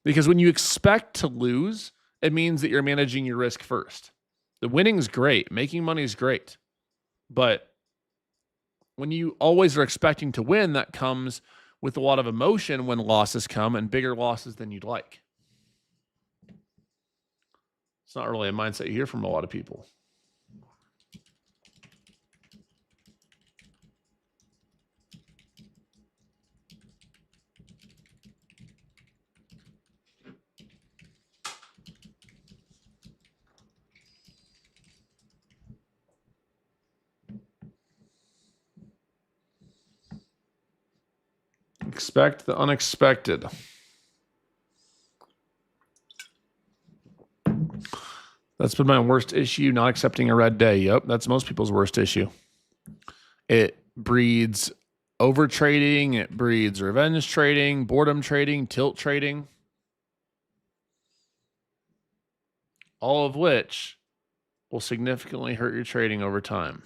Speaker 1: Because when you expect to lose, it means that you're managing your risk first. The winning is great. Making money is great. But when you always are expecting to win, that comes with a lot of emotion when losses come and bigger losses than you'd like. It's not really a mindset you hear from a lot of people. Expect the unexpected. That's been my worst issue, not accepting a red day. Yep, that's most people's worst issue. It breeds over trading, it breeds revenge trading, boredom trading, tilt trading. All of which will significantly hurt your trading over time.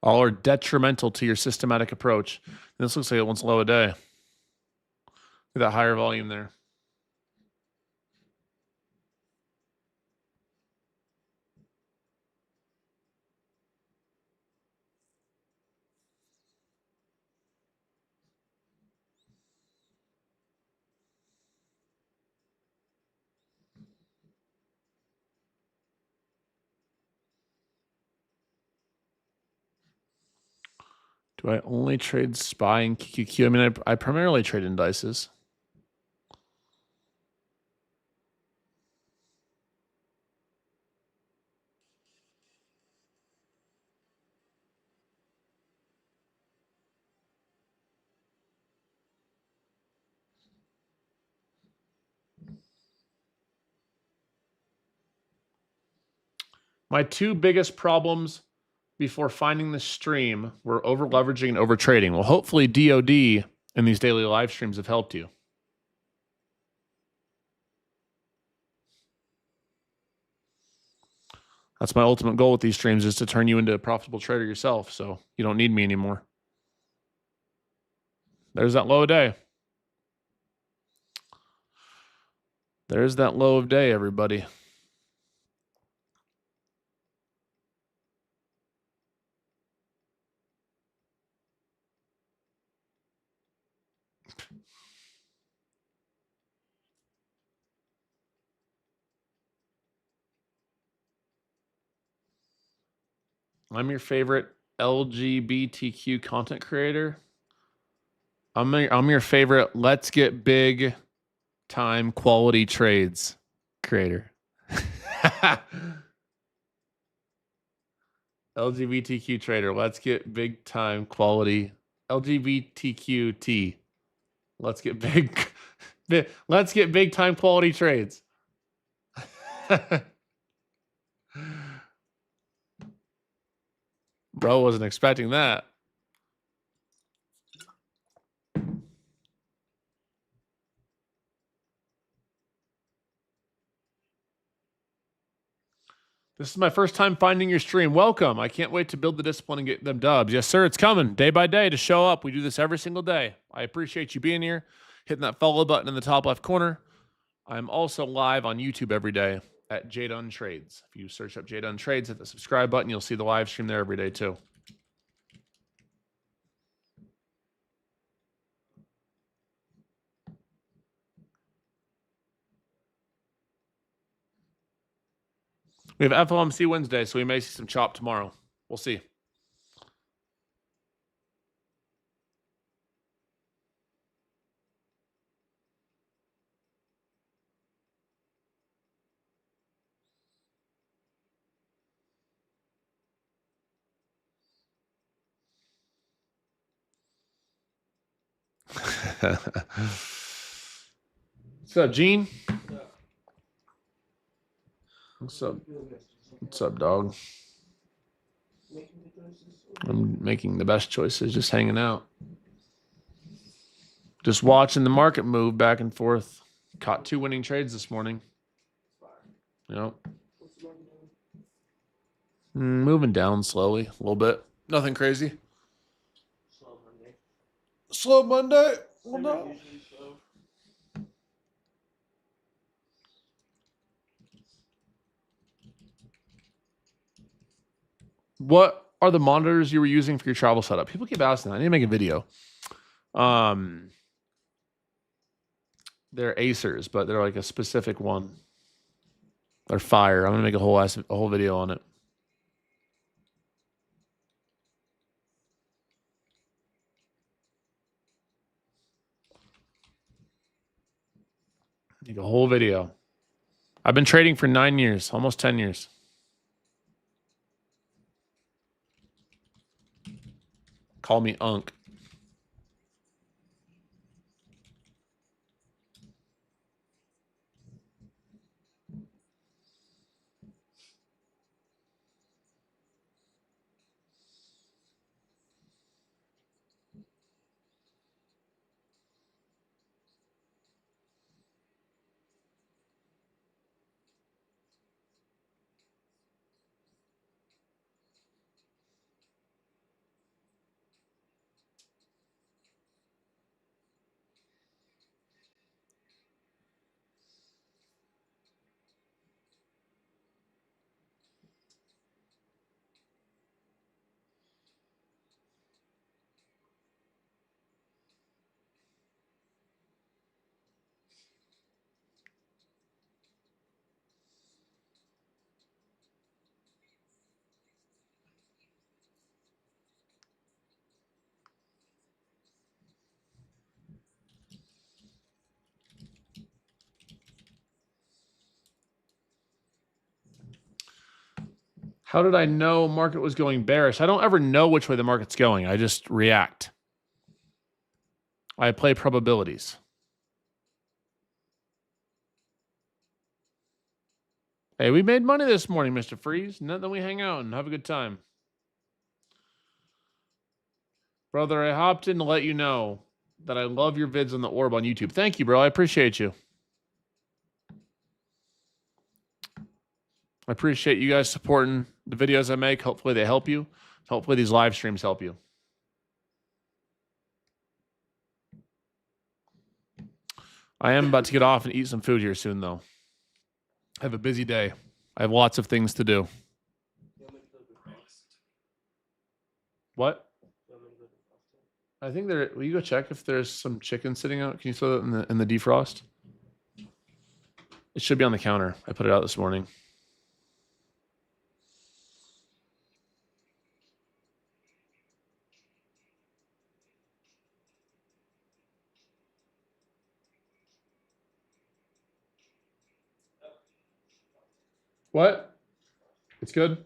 Speaker 1: All are detrimental to your systematic approach. This looks like it wants low a day. Look at that higher volume there. Do I only trade SPY and QQQ? I mean, I primarily trade indices. My 2 biggest problems before finding the stream were over leveraging and over trading. Well, hopefully DOD and these daily live streams have helped you. That's my ultimate goal with these streams, is to turn you into a profitable trader yourself, so you don't need me anymore. There's that low of day. There's that low of day, everybody. I'm your favorite LGBTQ content creator. I'm your favorite let's get big time quality trades creator. LGBTQ trader. Let's get big time quality LGBTQT. Let's get let's get big time quality trades. Bro wasn't expecting that. This is my first time finding your stream. Welcome. I can't wait to build the discipline and get them dubs. Yes, sir. It's coming day by day to show up. We do this every single day. I appreciate you being here, hitting that follow button in the top left corner. I'm also live on YouTube every day at Jdun Trades. If you search up Jdun Trades, hit the subscribe button. You'll see the live stream there every day too. We have FOMC Wednesday, so we may see some chop tomorrow. We'll see. What's up, Gene? What's up? What's up, dog? I'm making the best choices, just hanging out. Just watching the market move back and forth. Caught 2 winning trades this morning. Yep. Moving down slowly, a little bit. Nothing crazy. Slow Monday. Well, no. What are the monitors you were using for your travel setup? People keep asking that. I need to make a video. They're Acers, but they're like a specific one. They're fire. I'm gonna make a whole video on it. Make a whole video. I've been trading for 9 years, almost 10 years. Call me Unk. How did I know market was going bearish? I don't ever know which way the market's going. I just react. I play probabilities. Hey, we made money this morning, Mr. Freeze. Then we hang out and have a good time. Brother, I hopped in to let you know that I love your vids on the orb on YouTube. Thank you, bro. I appreciate you. I appreciate you guys supporting the videos I make. Hopefully they help you. Hopefully these live streams help you. I am about to get off and eat some food here soon, though. I have a busy day. I have lots of things to do. What? I think there. Will you go check if there's some chicken sitting out? Can you throw that in the defrost? It should be on the counter. I put it out this morning. What? It's good?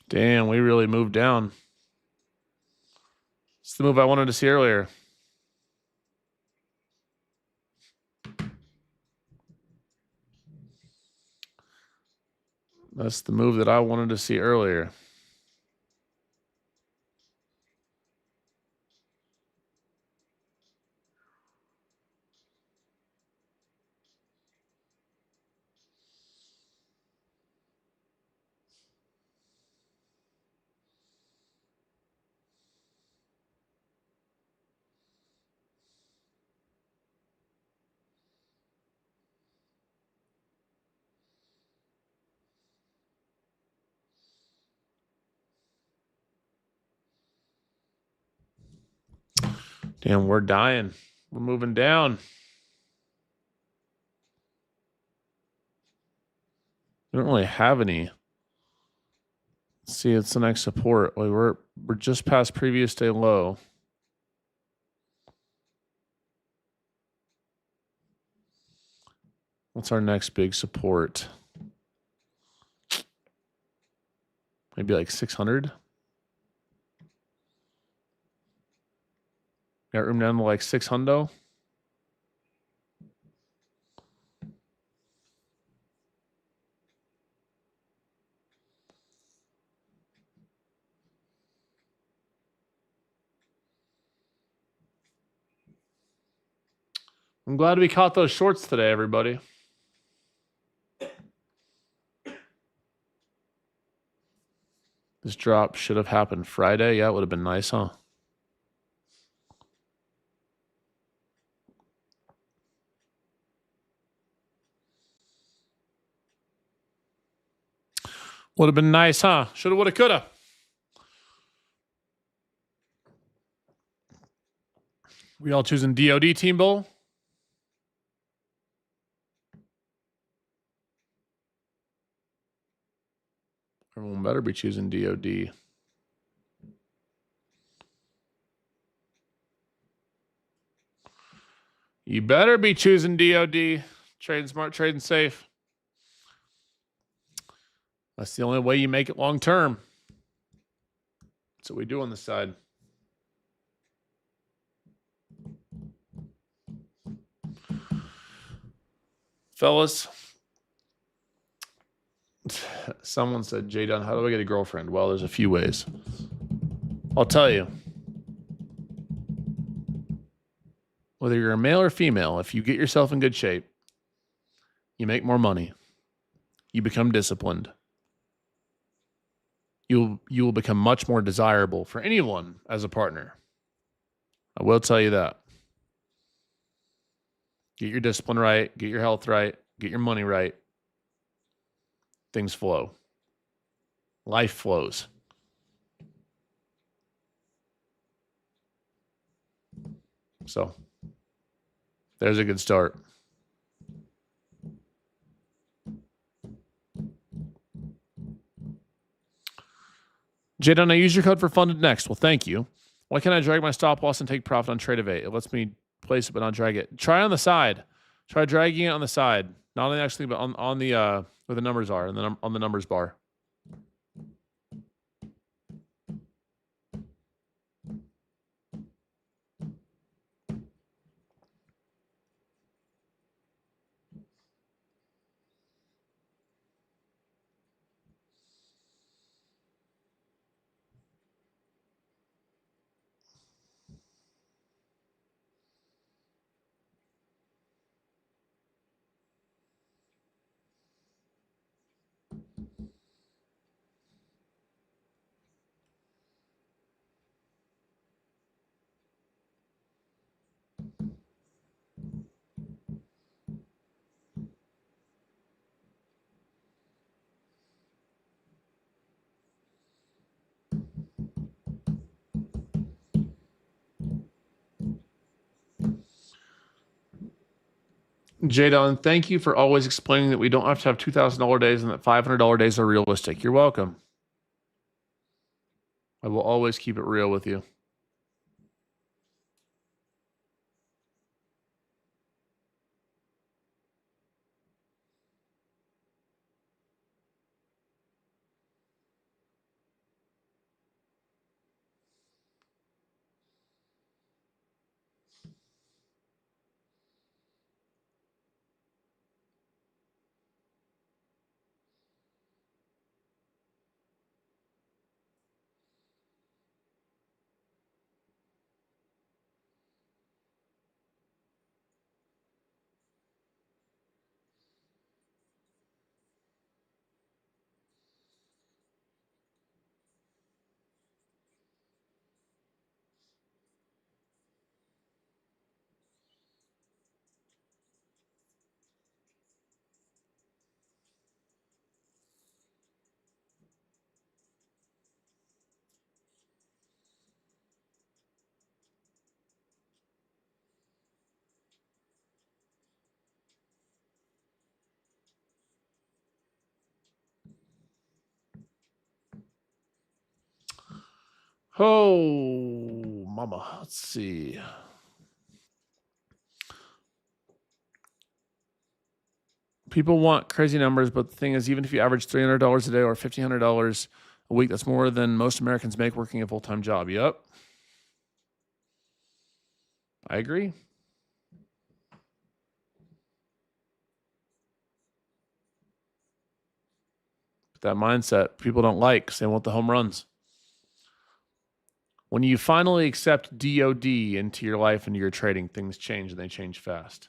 Speaker 1: Damn, we really moved down. It's the move I wanted to see earlier. That's the move that I wanted to see earlier. Damn, we're dying. We're moving down. We don't really have any. Let's see, it's the next support. Wait, we're just past previous day low. What's our next big support? Maybe like 600. Got room down to like 600. I'm glad we caught those shorts today, everybody. This drop should have happened Friday. Yeah, it would have been nice, huh? Would have been nice, huh? Shoulda, woulda, coulda. We all choosing DOD team bowl? Everyone better be choosing DOD. You better be choosing DOD. Trading smart, trading safe. That's the only way you make it long term. That's what we do on the side. Fellas, someone said, Jdun, how do I get a girlfriend? Well, there's a few ways. I'll tell you. Whether you're a male or female, if you get yourself in good shape, you make more money. You become disciplined. You will become much more desirable for anyone as a partner. I will tell you that. Get your discipline right, get your health right, get your money right. Things flow. Life flows. So, there's a good start. Jdun, I use your code for funded next. Well, thank you. Why can't I drag my stop loss and take profit on trade of 8? It lets me place it but not drag it. Try on the side. Try dragging it on the side. Not on the actually, but on the where the numbers are, and on the numbers bar. Jdun, thank you for always explaining that we don't have to have $2,000 days and that $500 days are realistic. You're welcome. I will always keep it real with you. Oh, mama. Let's see. People want crazy numbers, but the thing is, even if you average $300 a day or $1,500 a week, that's more than most Americans make working a full-time job. Yep. I agree. But that mindset people don't like because they want the home runs. When you finally accept DOD into your life and your trading, things change and they change fast.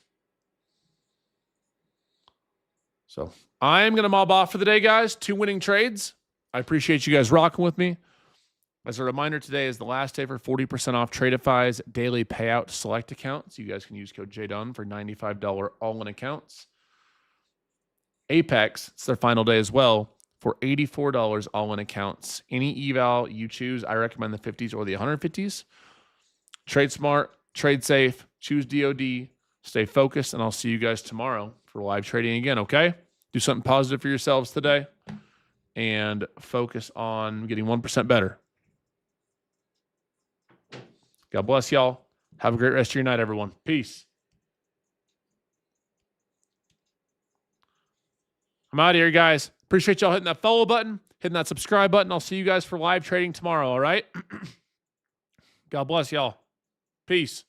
Speaker 1: So I am going to mob off for the day, guys. 2 winning trades. I appreciate you guys rocking with me. As a reminder, today is the last day for 40% off Tradeify's daily payout select accounts. You guys can use code Jdun for $95 all-in accounts. Apex, it's their final day as well, for $84 all-in accounts. Any eval you choose, I recommend the 50s or the 150s. Trade smart, trade safe, choose DOD, stay focused, and I'll see you guys tomorrow for live trading again, okay? Do something positive for yourselves today and focus on getting 1% better. God bless y'all. Have a great rest of your night, everyone. Peace. I'm out of here, guys. Appreciate y'all hitting that follow button, hitting that subscribe button. I'll see you guys for live trading tomorrow, all right? God bless y'all. Peace.